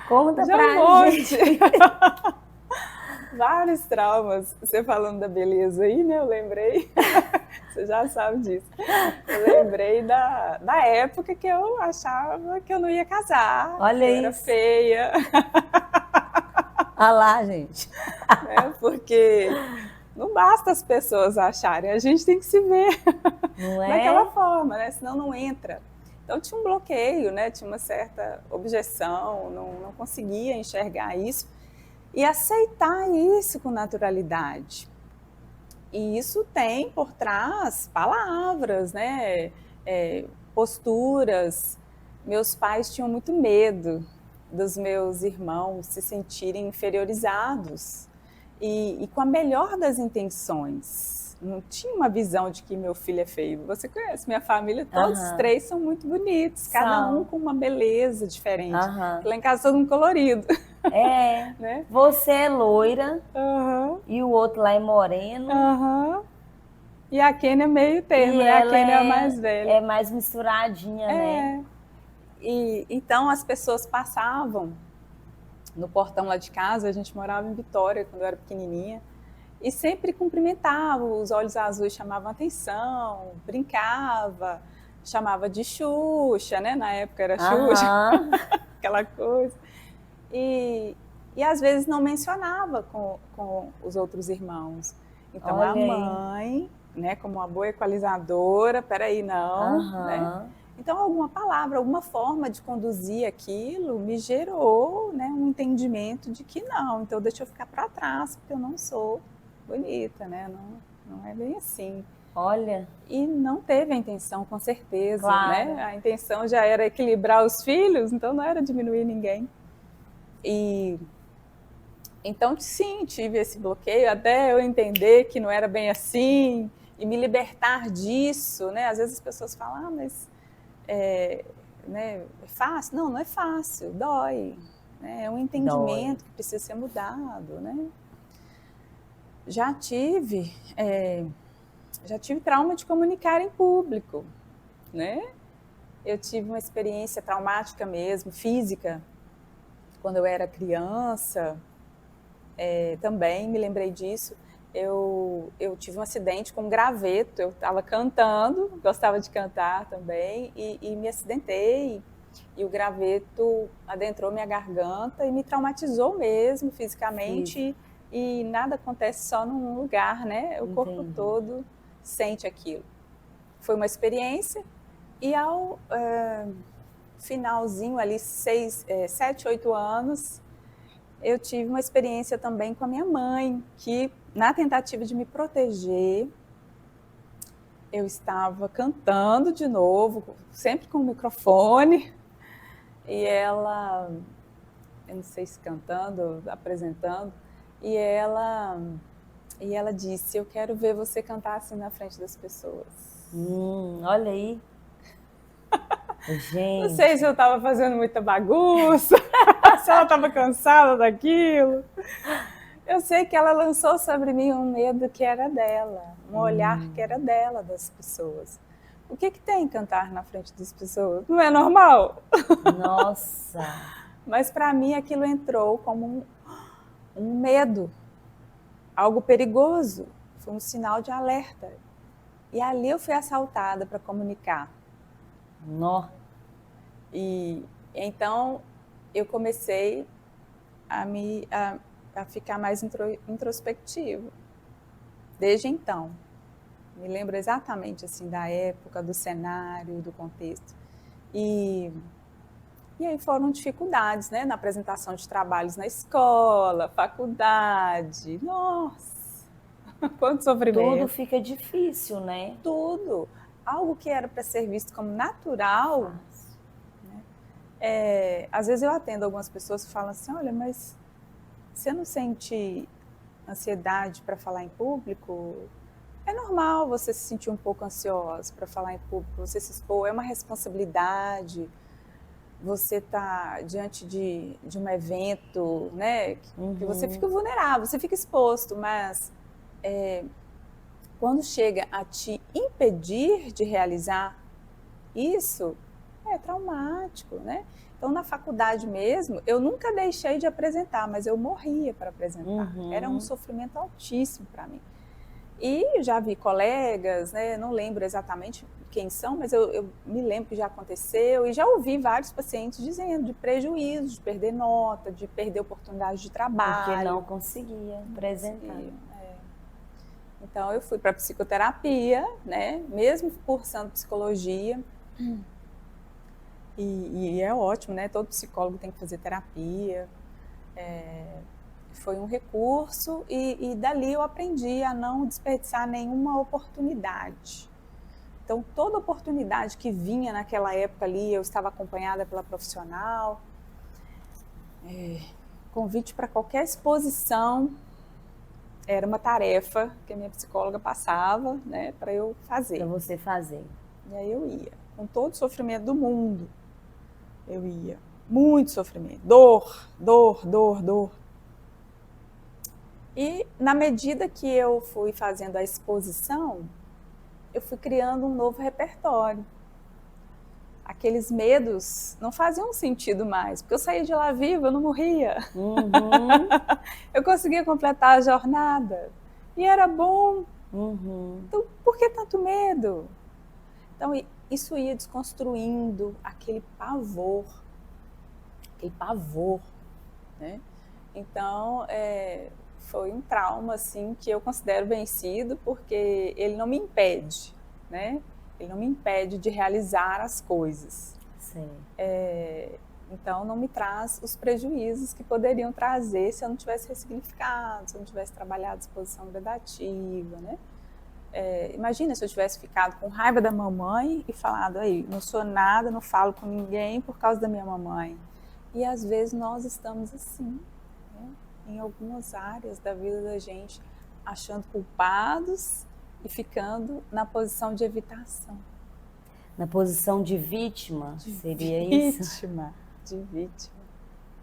[SPEAKER 1] Conta pra gente.
[SPEAKER 2] Vários traumas. Você falando da beleza aí, né? Eu lembrei. Você já sabe disso. Eu lembrei da época que eu achava que eu não ia casar.
[SPEAKER 1] Olha
[SPEAKER 2] eu
[SPEAKER 1] isso.
[SPEAKER 2] Era feia.
[SPEAKER 1] Olha lá, gente.
[SPEAKER 2] Porque não basta as pessoas acharem, a gente tem que se ver
[SPEAKER 1] não
[SPEAKER 2] daquela forma, né? Senão não entra. Então tinha um bloqueio, né? Tinha uma certa objeção, não conseguia enxergar isso. E aceitar isso com naturalidade. E isso tem por trás palavras, né? Posturas. Meus pais tinham muito medo dos meus irmãos se sentirem inferiorizados. E com a melhor das intenções. Não tinha uma visão de que meu filho é feio. Você conhece minha família, todos os três são muito bonitos. Cada um com uma beleza diferente. Lá em casa todo mundo colorido.
[SPEAKER 1] Né? Você é loira e o outro lá é moreno.
[SPEAKER 2] E a Kênia é meio termo, né? A Kênia é a mais velha.
[SPEAKER 1] É mais misturadinha, né?
[SPEAKER 2] E então as pessoas passavam no portão lá de casa, a gente morava em Vitória quando eu era pequenininha, e sempre cumprimentava, os olhos azuis chamavam atenção, brincava, chamava de Xuxa, né? Na época era Xuxa, aquela coisa. E às vezes não mencionava com os outros irmãos. Então
[SPEAKER 1] Olha
[SPEAKER 2] a mãe, né, como uma boa equalizadora, peraí, não, né? Então alguma palavra, alguma forma de conduzir aquilo me gerou, né, um entendimento de que não, então deixa eu ficar para trás, porque eu não sou bonita, né? Não é bem assim.
[SPEAKER 1] Olha.
[SPEAKER 2] E não teve a intenção, com certeza,
[SPEAKER 1] Claro.
[SPEAKER 2] né? A intenção já era equilibrar os filhos, então não era diminuir ninguém. E então, sim, tive esse bloqueio até eu entender que não era bem assim e me libertar disso, né? Às vezes as pessoas falam, mas né, é fácil? Não, não é fácil, dói. Né? É um entendimento que precisa ser mudado, né? Já tive trauma de comunicar em público, né? Eu tive uma experiência traumática mesmo, física, quando eu era criança. Também me lembrei disso. Eu tive um acidente com um graveto. Eu estava cantando, gostava de cantar também, e me acidentei. E o graveto adentrou minha garganta e me traumatizou mesmo fisicamente. E nada acontece só num lugar, né? O corpo todo sente aquilo. Foi uma experiência. E ao finalzinho ali, 7, 8 anos, eu tive uma experiência também com a minha mãe, que na tentativa de me proteger, eu estava cantando de novo, sempre com o microfone, e ela, eu não sei se cantando, apresentando, e ela disse, eu quero ver você cantar assim na frente das pessoas.
[SPEAKER 1] Olha aí. Gente.
[SPEAKER 2] Não sei se eu estava fazendo muita bagunça, se ela estava cansada daquilo. Eu sei que ela lançou sobre mim um medo que era dela, um olhar que era dela, das pessoas. O que tem cantar na frente das pessoas? Não é normal?
[SPEAKER 1] Nossa!
[SPEAKER 2] Mas para mim aquilo entrou como um medo, algo perigoso, foi um sinal de alerta. E ali eu fui assaltada para comunicar.
[SPEAKER 1] Nossa!
[SPEAKER 2] E então eu comecei a ficar mais introspectivo. Desde então, me lembro exatamente assim da época, do cenário, do contexto. E aí foram dificuldades, né, na apresentação de trabalhos na escola, faculdade. Nossa, quanto sofrimento.
[SPEAKER 1] Tudo fica difícil, né?
[SPEAKER 2] Tudo. Algo que era para ser visto como natural. Às vezes eu atendo algumas pessoas que falam assim, olha, mas você não sente ansiedade para falar em público? É normal você se sentir um pouco ansiosa para falar em público, você se expor, é uma responsabilidade, você está diante de um evento, né, que você fica vulnerável, você fica exposto, mas quando chega a te impedir de realizar isso, é traumático, né? Então, na faculdade mesmo, eu nunca deixei de apresentar, mas eu morria para apresentar. Era um sofrimento altíssimo para mim. E já vi colegas, né, não lembro exatamente quem são, mas eu me lembro que já aconteceu e já ouvi vários pacientes dizendo de prejuízo, de perder nota, de perder oportunidade de trabalho.
[SPEAKER 1] Porque não conseguia apresentar.
[SPEAKER 2] Então, eu fui para psicoterapia, né, mesmo cursando psicologia. E é ótimo, né? Todo psicólogo tem que fazer terapia. Foi um recurso e dali eu aprendi a não desperdiçar nenhuma oportunidade. Então, toda oportunidade que vinha naquela época ali, eu estava acompanhada pela profissional. Convite para qualquer exposição era uma tarefa que a minha psicóloga passava, né, para eu fazer.
[SPEAKER 1] Para você fazer.
[SPEAKER 2] E aí eu ia, com todo o sofrimento do mundo. Eu ia, muito sofrimento, dor. E na medida que eu fui fazendo a exposição, eu fui criando um novo repertório. Aqueles medos não faziam sentido mais, porque eu saía de lá viva, eu não morria.
[SPEAKER 1] Uhum.
[SPEAKER 2] Eu conseguia completar a jornada e era bom.
[SPEAKER 1] Uhum.
[SPEAKER 2] Então, por que tanto medo? Então, isso ia desconstruindo aquele pavor, né? Então, foi um trauma, assim, que eu considero vencido, porque ele não me impede, né? Ele não me impede de realizar as coisas.
[SPEAKER 1] Sim.
[SPEAKER 2] Então, não me traz os prejuízos que poderiam trazer se eu não tivesse ressignificado, se eu não tivesse trabalhado a disposição gradativa, né? Imagina se eu tivesse ficado com raiva da mamãe e falado, aí, não sou nada, não falo com ninguém por causa da minha mamãe. E às vezes nós estamos assim, né? Em algumas áreas da vida da gente, achando culpados e ficando na posição de evitação.
[SPEAKER 1] Na posição de vítima, seria isso?
[SPEAKER 2] De vítima,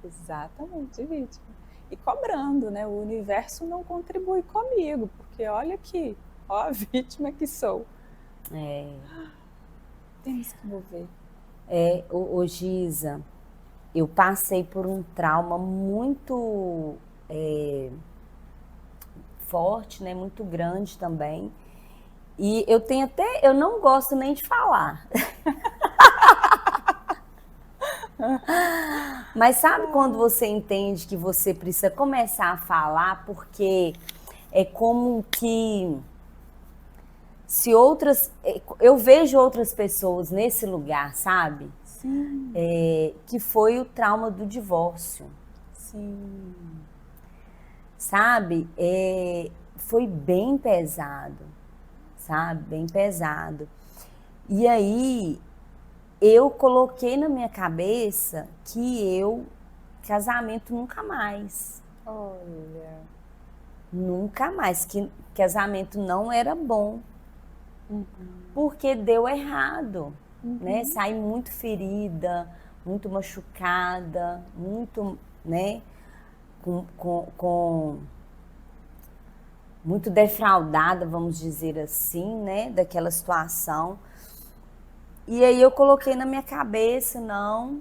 [SPEAKER 2] exatamente, de vítima. E cobrando, né? O universo não contribui comigo, porque olha aqui, ó a vítima que sou. Temos que mover.
[SPEAKER 1] Giza, eu passei por um trauma muito forte, né? Muito grande também. E eu não gosto nem de falar. Mas sabe quando você entende que você precisa começar a falar, porque é como que eu vejo outras pessoas nesse lugar, sabe?
[SPEAKER 2] Sim.
[SPEAKER 1] Que foi o trauma do divórcio.
[SPEAKER 2] Sim.
[SPEAKER 1] Sabe? Foi bem pesado, sabe? Bem pesado. E aí eu coloquei na minha cabeça que casamento nunca mais.
[SPEAKER 2] Olha.
[SPEAKER 1] Nunca mais, que casamento não era bom.
[SPEAKER 2] Uhum.
[SPEAKER 1] Porque deu errado, né? Saí muito ferida, muito machucada, muito, né? Muito defraudada, vamos dizer assim, né? Daquela situação. E aí eu coloquei na minha cabeça, não,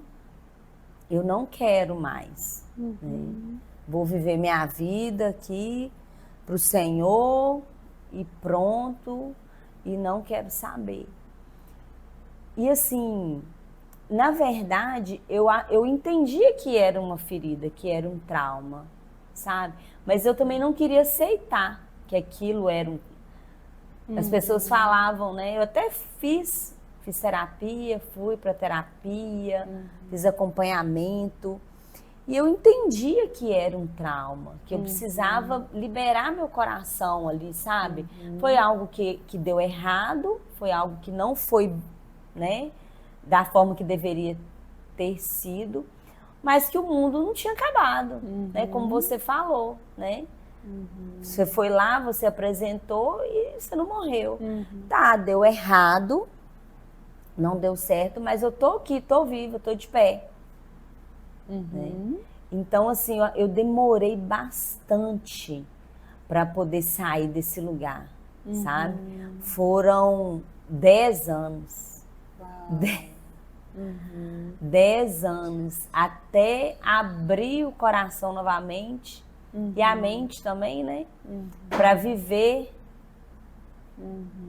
[SPEAKER 1] eu não quero mais. Né? Vou viver minha vida aqui para o Senhor e pronto, e não quero saber. E assim, na verdade, eu entendia que era uma ferida, que era um trauma, sabe? Mas eu também não queria aceitar que aquilo era um... As pessoas falavam, né? Eu até fiz terapia, fui para terapia, fiz acompanhamento. E eu entendia que era um trauma, que eu precisava liberar meu coração ali, sabe? Foi algo que deu errado, foi algo que não foi, né, da forma que deveria ter sido, mas que o mundo não tinha acabado, né? Como você falou, né? Você foi lá, você apresentou e você não morreu. Tá, deu errado, não deu certo, mas eu tô aqui, tô viva, tô de pé. Né? Então, assim, eu demorei bastante para poder sair desse lugar, sabe? Foram 10 anos. 10 anos até abrir o coração novamente e a mente também, né? Para viver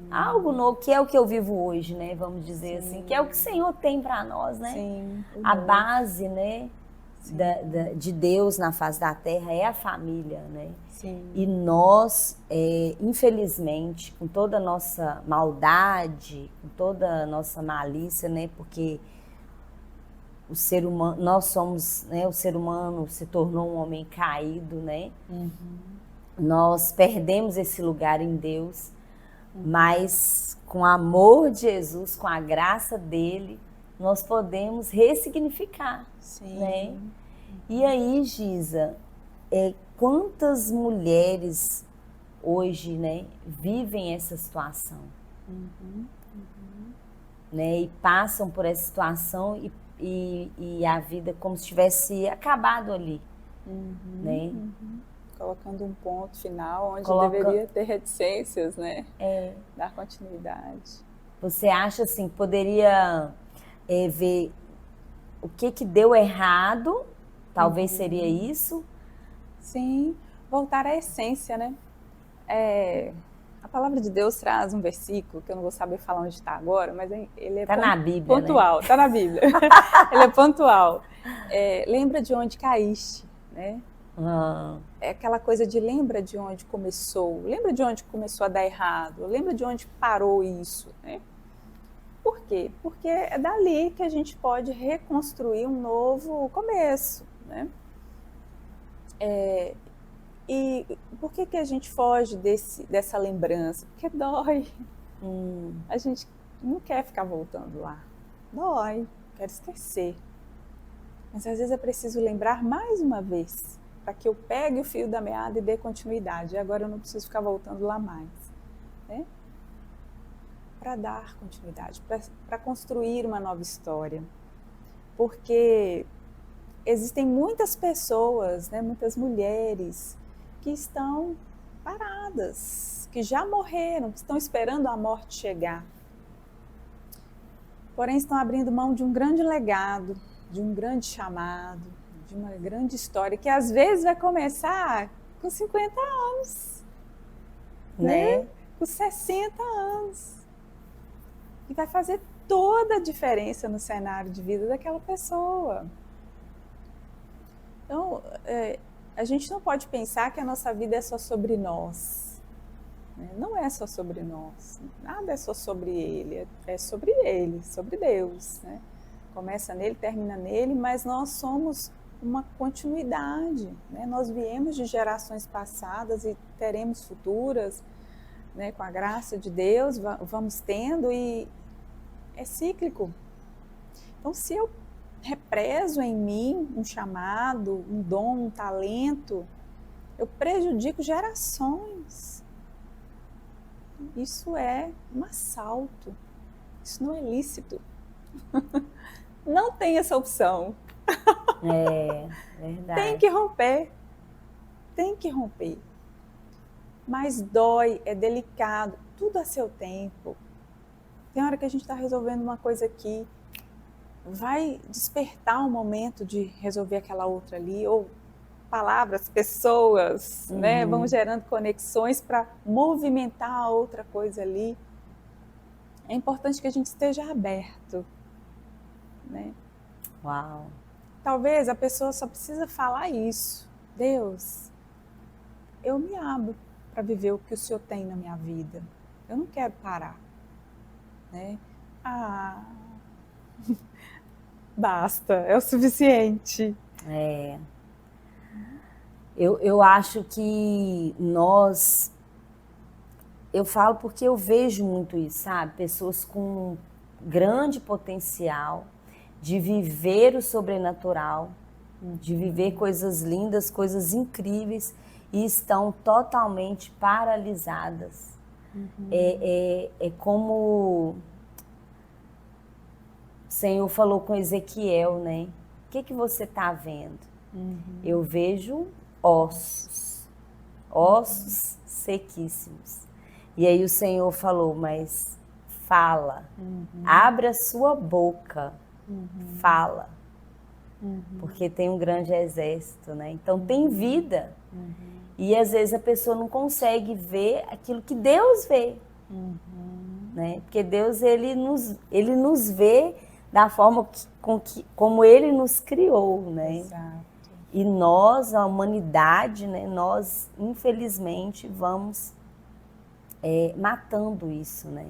[SPEAKER 1] algo novo, que é o que eu vivo hoje, né? Vamos dizer assim, que é o que o Senhor tem para nós, né?
[SPEAKER 2] Sim,
[SPEAKER 1] a base, né? De Deus na face da terra é a família, né?
[SPEAKER 2] Sim.
[SPEAKER 1] E nós, infelizmente, com toda a nossa maldade, com toda a nossa malícia, né? Porque o ser humano, nós somos, né? O ser humano se tornou um homem caído, né? Nós perdemos esse lugar em Deus, mas com o amor de Jesus, com a graça dele, nós podemos ressignificar, né? E aí, Giza, quantas mulheres hoje, né, vivem essa situação, né, e passam por essa situação e a vida como se tivesse acabado ali, né?
[SPEAKER 2] colocando um ponto final onde
[SPEAKER 1] Coloca...
[SPEAKER 2] deveria ter reticências, né?
[SPEAKER 1] É.
[SPEAKER 2] Dar continuidade.
[SPEAKER 1] Você acha assim, que poderia ver o que deu errado? Talvez seria isso?
[SPEAKER 2] Sim, voltar à essência, né? A palavra de Deus traz um versículo, que eu não vou saber falar onde está agora, mas ele é
[SPEAKER 1] na Bíblia,
[SPEAKER 2] pontual, está na Bíblia. Ele é pontual. Lembra de onde caíste, né? É aquela coisa de lembra de onde começou, lembra de onde começou a dar errado, lembra de onde parou isso, né? Por quê? Porque é dali que a gente pode reconstruir um novo começo, né? E por que a gente foge dessa lembrança? Porque dói. A gente não quer ficar voltando lá. Dói, quer esquecer. Mas às vezes é preciso lembrar mais uma vez, para que eu pegue o fio da meada e dê continuidade. E agora eu não preciso ficar voltando lá mais, né? Para dar continuidade, para construir uma nova história. Porque existem muitas pessoas, né, muitas mulheres que estão paradas, que já morreram, que estão esperando a morte chegar. Porém, estão abrindo mão de um grande legado, de um grande chamado, de uma grande história, que às vezes vai começar com 50 anos, né? Com 60 anos. E vai fazer toda a diferença no cenário de vida daquela pessoa. Então, a gente não pode pensar que a nossa vida é só sobre nós. Né? Não é só sobre nós. Nada é só sobre ele. É sobre ele, sobre Deus. Né? Começa nele, termina nele, mas nós somos uma continuidade. Né? Nós viemos de gerações passadas e teremos futuras, né? Com a graça de Deus, vamos tendo, e é cíclico. Então, se eu represo em mim um chamado, um dom, um talento, eu prejudico gerações. Isso é um assalto. Isso não é lícito. Não tem essa opção.
[SPEAKER 1] É verdade.
[SPEAKER 2] Tem que romper. Tem que romper. Mas dói, é delicado, tudo a seu tempo. Tem hora que a gente está resolvendo uma coisa aqui, vai despertar um momento de resolver aquela outra ali, ou palavras, pessoas, né, vão gerando conexões para movimentar a outra coisa ali. É importante que a gente esteja aberto, né?
[SPEAKER 1] Uau!
[SPEAKER 2] Talvez a pessoa só precisa falar isso. Deus, eu me abro para viver o que o Senhor tem na minha vida. Eu não quero parar, né? Basta, é o suficiente.
[SPEAKER 1] Eu acho que eu falo porque eu vejo muito isso, sabe? Pessoas com grande potencial de viver o sobrenatural, de viver coisas lindas, coisas incríveis, e estão totalmente paralisadas. É como o Senhor falou com Ezequiel, né? O que você está vendo? Eu vejo ossos sequíssimos. E aí o Senhor falou, mas fala, abre a sua boca, fala, porque tem um grande exército, né? Então tem vida. E às vezes a pessoa não consegue ver aquilo que Deus vê, né? Porque Deus, ele nos vê da forma como Ele nos criou, né?
[SPEAKER 2] Exato.
[SPEAKER 1] E nós, a humanidade, né? Nós, infelizmente, vamos matando isso, né?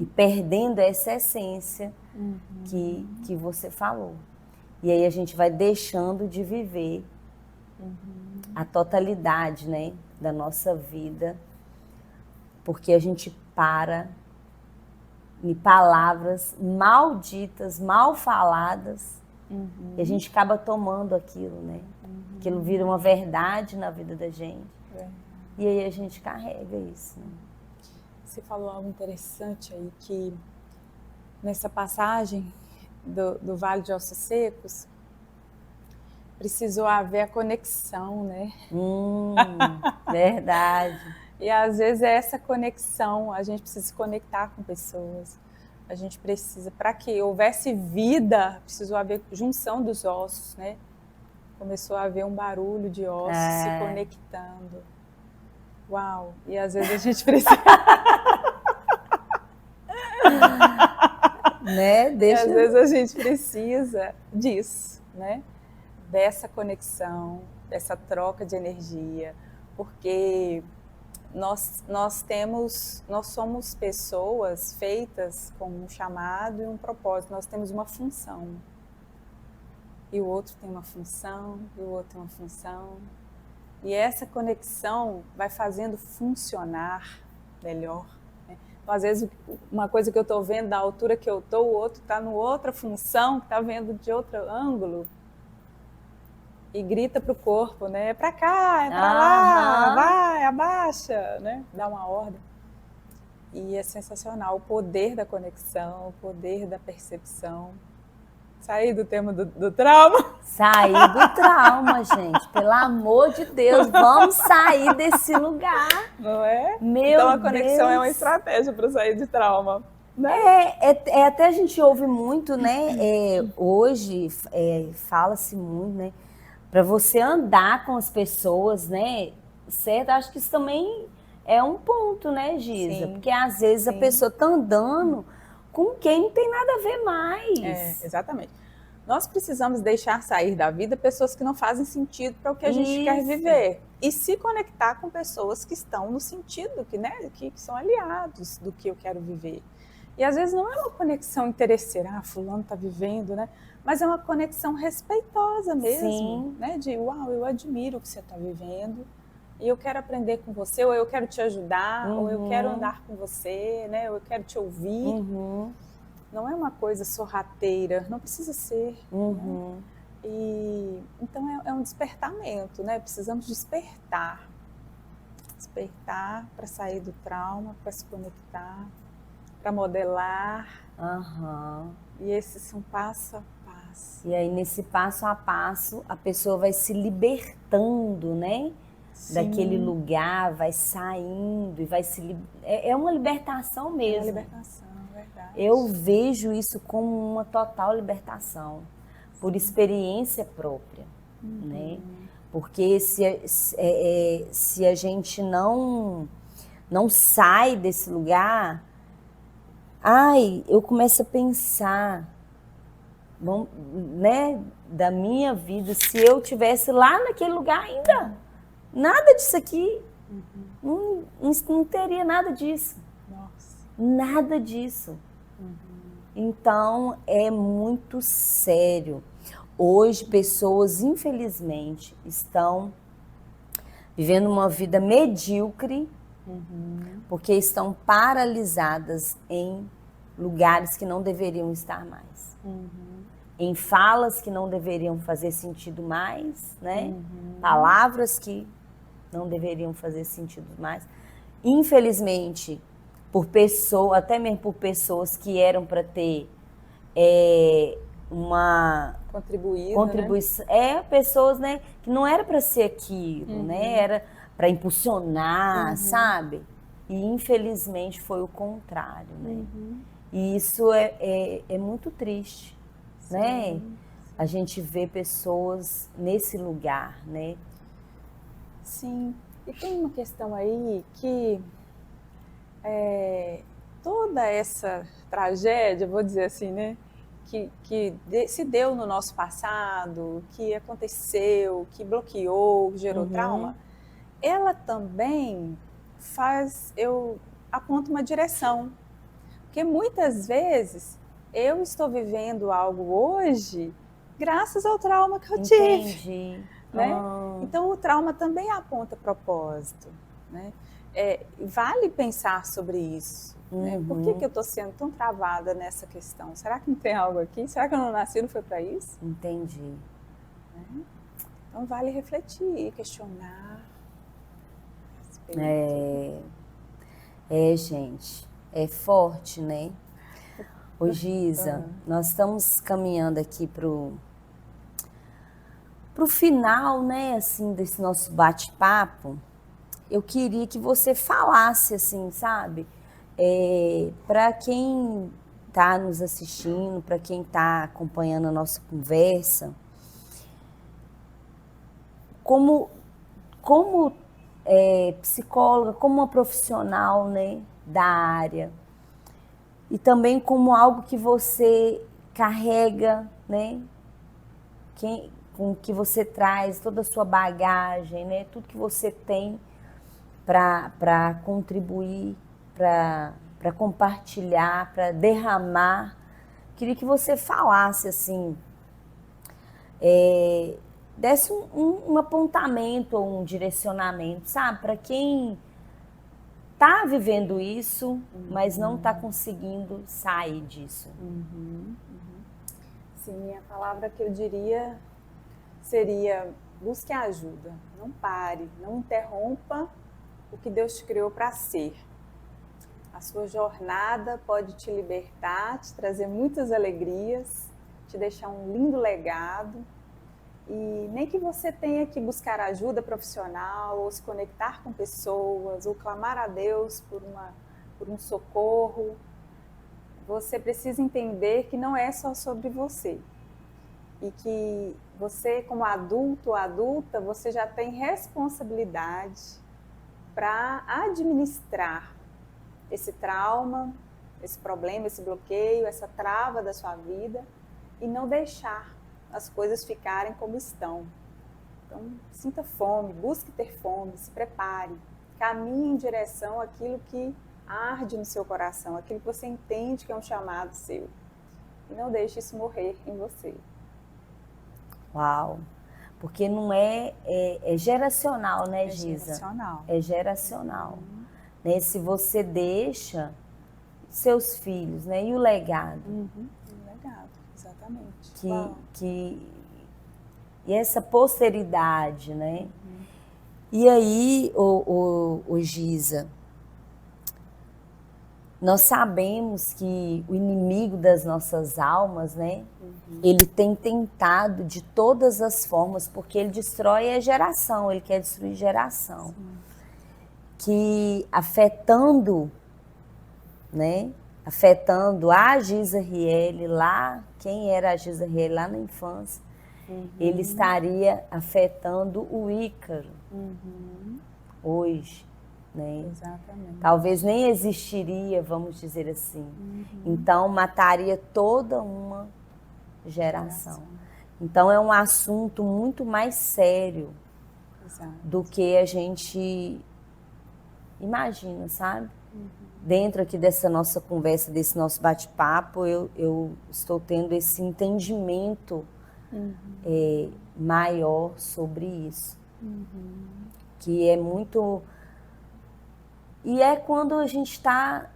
[SPEAKER 1] E perdendo essa essência que você falou. E aí a gente vai deixando de viver a totalidade, né, da nossa vida, porque a gente para em palavras malditas, mal faladas, e a gente acaba tomando aquilo, né? Aquilo vira uma verdade na vida da gente. E aí a gente carrega isso, né?
[SPEAKER 2] Você falou algo interessante aí, que nessa passagem do Vale de Ossos Secos, precisou haver a conexão, né?
[SPEAKER 1] Verdade.
[SPEAKER 2] E às vezes é essa conexão, a gente precisa se conectar com pessoas. A gente precisa, para que houvesse vida, precisou haver junção dos ossos, né? Começou a haver um barulho de ossos se conectando. Uau! E às vezes a gente precisa...
[SPEAKER 1] Né?
[SPEAKER 2] E às vezes a gente precisa disso, né? Dessa conexão, dessa troca de energia, porque nós somos pessoas feitas com um chamado e um propósito, nós temos uma função. E o outro tem uma função, e o outro tem uma função. E essa conexão vai fazendo funcionar melhor. Né? Então, às vezes, uma coisa que eu estou vendo da altura que eu estou, o outro está em outra função, que está vendo de outro ângulo. E grita para o corpo, né? É para cá, é para lá, vai, abaixa, né? Dá uma ordem. E é sensacional o poder da conexão, o poder da percepção. Sair do tema do trauma.
[SPEAKER 1] Sair do trauma, gente. Pelo amor de Deus, vamos sair desse lugar.
[SPEAKER 2] Não é?
[SPEAKER 1] Meu
[SPEAKER 2] então a conexão
[SPEAKER 1] Deus.
[SPEAKER 2] É uma estratégia para sair de trauma. Né?
[SPEAKER 1] Até a gente ouve muito, né? Hoje fala-se muito, né? Para você andar com as pessoas, né? Certo? Acho que isso também é um ponto, né, Giza?
[SPEAKER 2] Sim.
[SPEAKER 1] Porque às vezes a pessoa está andando com quem não tem nada a ver mais.
[SPEAKER 2] Exatamente. Nós precisamos deixar sair da vida pessoas que não fazem sentido para o que a gente quer viver. E se conectar com pessoas que estão no sentido, que são aliados do que eu quero viver. E às vezes não é uma conexão interesseira, fulano está vivendo, né? Mas é uma conexão respeitosa mesmo, né? De, uau, eu admiro o que você está vivendo e eu quero aprender com você, ou eu quero te ajudar, ou eu quero andar com você, né? Ou eu quero te ouvir. Não é uma coisa sorrateira, não precisa ser. Né? E, então é um despertamento, né? Precisamos despertar. Despertar para sair do trauma, para se conectar, para modelar. E esse são passo a passo.
[SPEAKER 1] E aí, nesse passo a passo, a pessoa vai se libertando, né? Daquele lugar, vai saindo e vai se... É uma libertação mesmo.
[SPEAKER 2] É uma libertação, verdade.
[SPEAKER 1] Eu vejo isso como uma total libertação, por experiência própria, né? Porque se a gente não sai desse lugar, eu começo a pensar, né, da minha vida, se eu tivesse lá naquele lugar ainda, nada disso aqui, não teria nada disso.
[SPEAKER 2] Nossa.
[SPEAKER 1] Nada disso. Então, é muito sério. Hoje, pessoas, infelizmente, estão vivendo uma vida medíocre, porque estão paralisadas em lugares que não deveriam estar mais. Em falas que não deveriam fazer sentido mais, né? Palavras que não deveriam fazer sentido mais. Infelizmente, até mesmo por pessoas que eram para ter uma contribuição, né? Pessoas, né, que não era para ser aquilo, né? Era para impulsionar, sabe? E infelizmente foi o contrário, né? E isso é muito triste, né? A gente vê pessoas nesse lugar, né?
[SPEAKER 2] Sim. E tem uma questão aí que toda essa tragédia, vou dizer assim, né? Que se deu no nosso passado, que aconteceu, que bloqueou, que gerou trauma, ela também aponta uma direção. Porque muitas vezes eu estou vivendo algo hoje graças ao trauma que eu tive. Né? Então o trauma também aponta propósito. Né? Vale pensar sobre isso. Né? Por que eu estou sendo tão travada nessa questão? Será que não tem algo aqui? Será que eu não nasci, não foi para isso?
[SPEAKER 1] Entendi.
[SPEAKER 2] Né? Então vale refletir, questionar.
[SPEAKER 1] Gente, é forte, né? Ô Giza, nós estamos caminhando aqui Para o final, né, assim, desse nosso bate-papo, eu queria que você falasse, assim, sabe? Para quem está nos assistindo, para quem está acompanhando a nossa conversa, como psicóloga, como uma profissional, né, da área, e também como algo que você carrega, né, com que você traz toda a sua bagagem, né, tudo que você tem para contribuir, para compartilhar, para derramar. Queria que você falasse assim, desse um apontamento ou um direcionamento, sabe? Para quem está vivendo isso, mas não está conseguindo sair disso.
[SPEAKER 2] Sim, a palavra que eu diria seria: busque ajuda, não pare, não interrompa o que Deus te criou para ser. A sua jornada pode te libertar, te trazer muitas alegrias, te deixar um lindo legado. E nem que você tenha que buscar ajuda profissional, ou se conectar com pessoas, ou clamar a Deus por um socorro, você precisa entender que não é só sobre você. E que você, como adulto ou adulta, você já tem responsabilidade para administrar esse trauma, esse problema, esse bloqueio, essa trava da sua vida e não deixar as coisas ficarem como estão. Então, sinta fome, busque ter fome, se prepare, caminhe em direção àquilo que arde no seu coração, aquilo que você entende que é um chamado seu. E não deixe isso morrer em você.
[SPEAKER 1] Uau! Porque não é geracional, né, Giza?
[SPEAKER 2] É geracional.
[SPEAKER 1] É geracional. Né? Se você deixa seus filhos, né? E o legado?
[SPEAKER 2] O legado, exatamente.
[SPEAKER 1] E essa posteridade, né? E aí, o Giza, nós sabemos que o inimigo das nossas almas, né? Ele tem tentado de todas as formas, porque ele destrói a geração, ele quer destruir geração. Sim. Que afetando, né? Afetando a Giza Riele lá, quem era a Giza Riele lá na infância, ele estaria afetando o Ícaro hoje, né?
[SPEAKER 2] Exatamente.
[SPEAKER 1] Talvez nem existiria, vamos dizer assim. Então, mataria toda uma geração. Então, é um assunto muito mais sério do que a gente imagina, sabe? Dentro aqui dessa nossa conversa, desse nosso bate-papo, eu estou tendo esse entendimento maior sobre isso. Que é muito... E é quando a gente está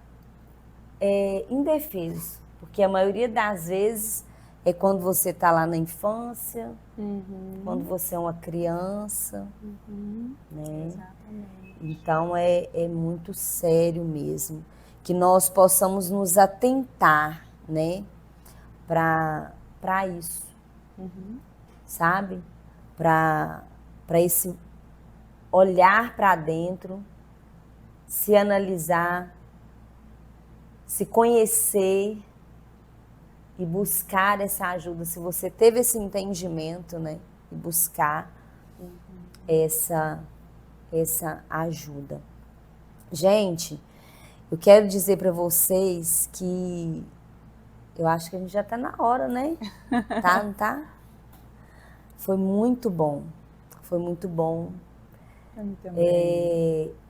[SPEAKER 1] indefeso, porque a maioria das vezes é quando você está lá na infância, quando você é uma criança, né?
[SPEAKER 2] Exatamente.
[SPEAKER 1] Então é muito sério mesmo, que nós possamos nos atentar, né, para isso, sabe? Para esse olhar para dentro, se analisar, se conhecer e buscar essa ajuda. Se você teve esse entendimento, né, e buscar essa ajuda. Gente, eu quero dizer para vocês que eu acho que a gente já está na hora, né? Tá, não tá? Foi muito bom. Foi muito bom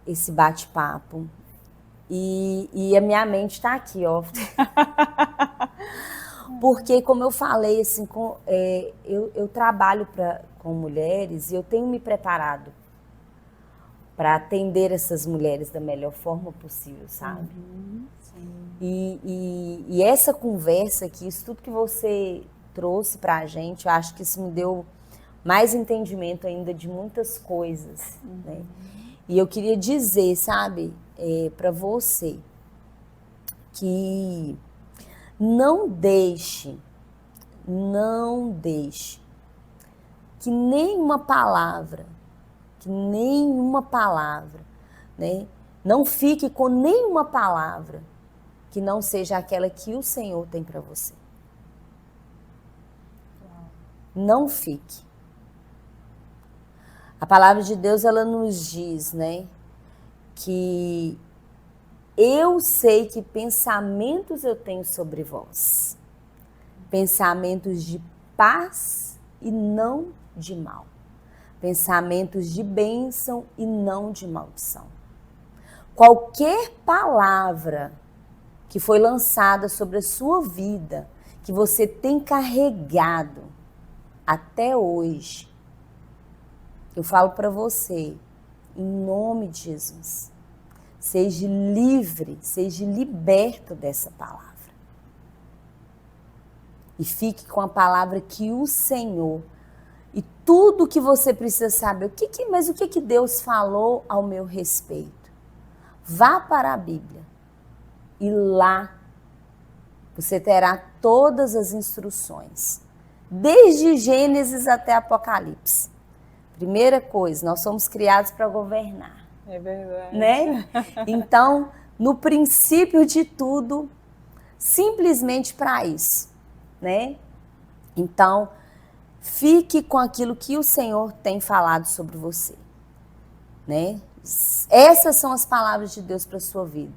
[SPEAKER 1] esse bate-papo. E a minha mente está aqui, ó. Porque, como eu falei, assim, eu trabalho com mulheres e eu tenho me preparado para atender essas mulheres da melhor forma possível, sabe? E essa conversa aqui, isso tudo que você trouxe para a gente, eu acho que isso me deu mais entendimento ainda de muitas coisas, né? E eu queria dizer, sabe, para você, que não deixe que nenhuma palavra, né? Não fique com nenhuma palavra que não seja aquela que o Senhor tem para você. Não fique. A palavra de Deus, ela nos diz, né, que eu sei que pensamentos eu tenho sobre vós. Pensamentos de paz e não de mal. Pensamentos de bênção e não de maldição. Qualquer palavra que foi lançada sobre a sua vida, que você tem carregado até hoje, eu falo para você, em nome de Jesus, seja livre, seja liberto dessa palavra. E fique com a palavra que o Senhor, e tudo que você precisa saber, mas o que Deus falou ao meu respeito? Vá para a Bíblia e lá você terá todas as instruções, desde Gênesis até Apocalipse. Primeira coisa, nós somos criados para governar.
[SPEAKER 2] É verdade.
[SPEAKER 1] Né? Então, no princípio de tudo, simplesmente para isso, né? Então, fique com aquilo que o Senhor tem falado sobre você, né? Essas são as palavras de Deus para a sua vida.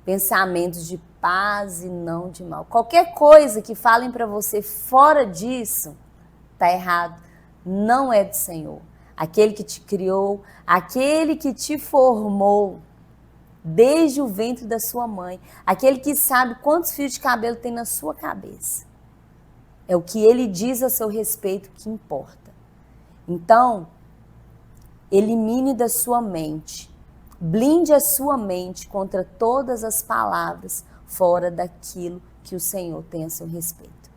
[SPEAKER 1] Pensamentos de paz e não de mal. Qualquer coisa que falem para você fora disso, está errado. Não é do Senhor. Aquele que te criou, aquele que te formou desde o ventre da sua mãe, aquele que sabe quantos fios de cabelo tem na sua cabeça. É o que ele diz a seu respeito que importa. Então, elimine da sua mente, blinde a sua mente contra todas as palavras fora daquilo que o Senhor tem a seu respeito.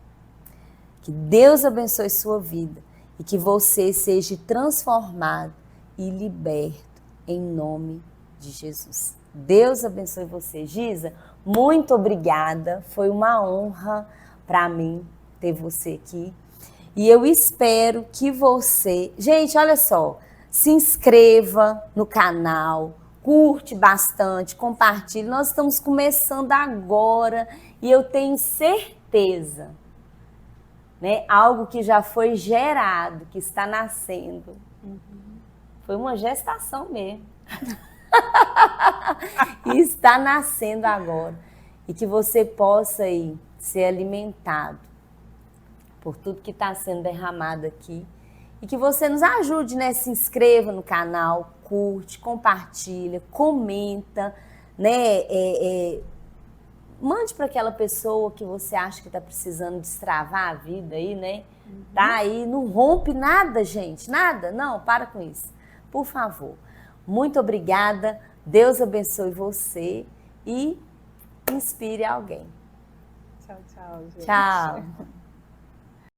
[SPEAKER 1] Que Deus abençoe sua vida e que você seja transformado e liberto em nome de Jesus. Deus abençoe você. Giza, muito obrigada. Foi uma honra para mim ter você aqui. E eu espero que você... Gente, olha só. Se inscreva no canal, curte bastante, compartilhe. Nós estamos começando agora e eu tenho certeza, né, algo que já foi gerado, que está nascendo. Foi uma gestação mesmo. E está nascendo agora. E que você possa aí ser alimentado por tudo que está sendo derramado aqui. E que você nos ajude, né? Se inscreva no canal, curte, compartilha, comenta, né? Mande para aquela pessoa que você acha que está precisando destravar a vida aí, né? Tá aí, não rompe nada, gente, nada. Não, para com isso. Por favor. Muito obrigada. Deus abençoe você e inspire alguém.
[SPEAKER 2] Tchau, tchau, gente.
[SPEAKER 1] Tchau.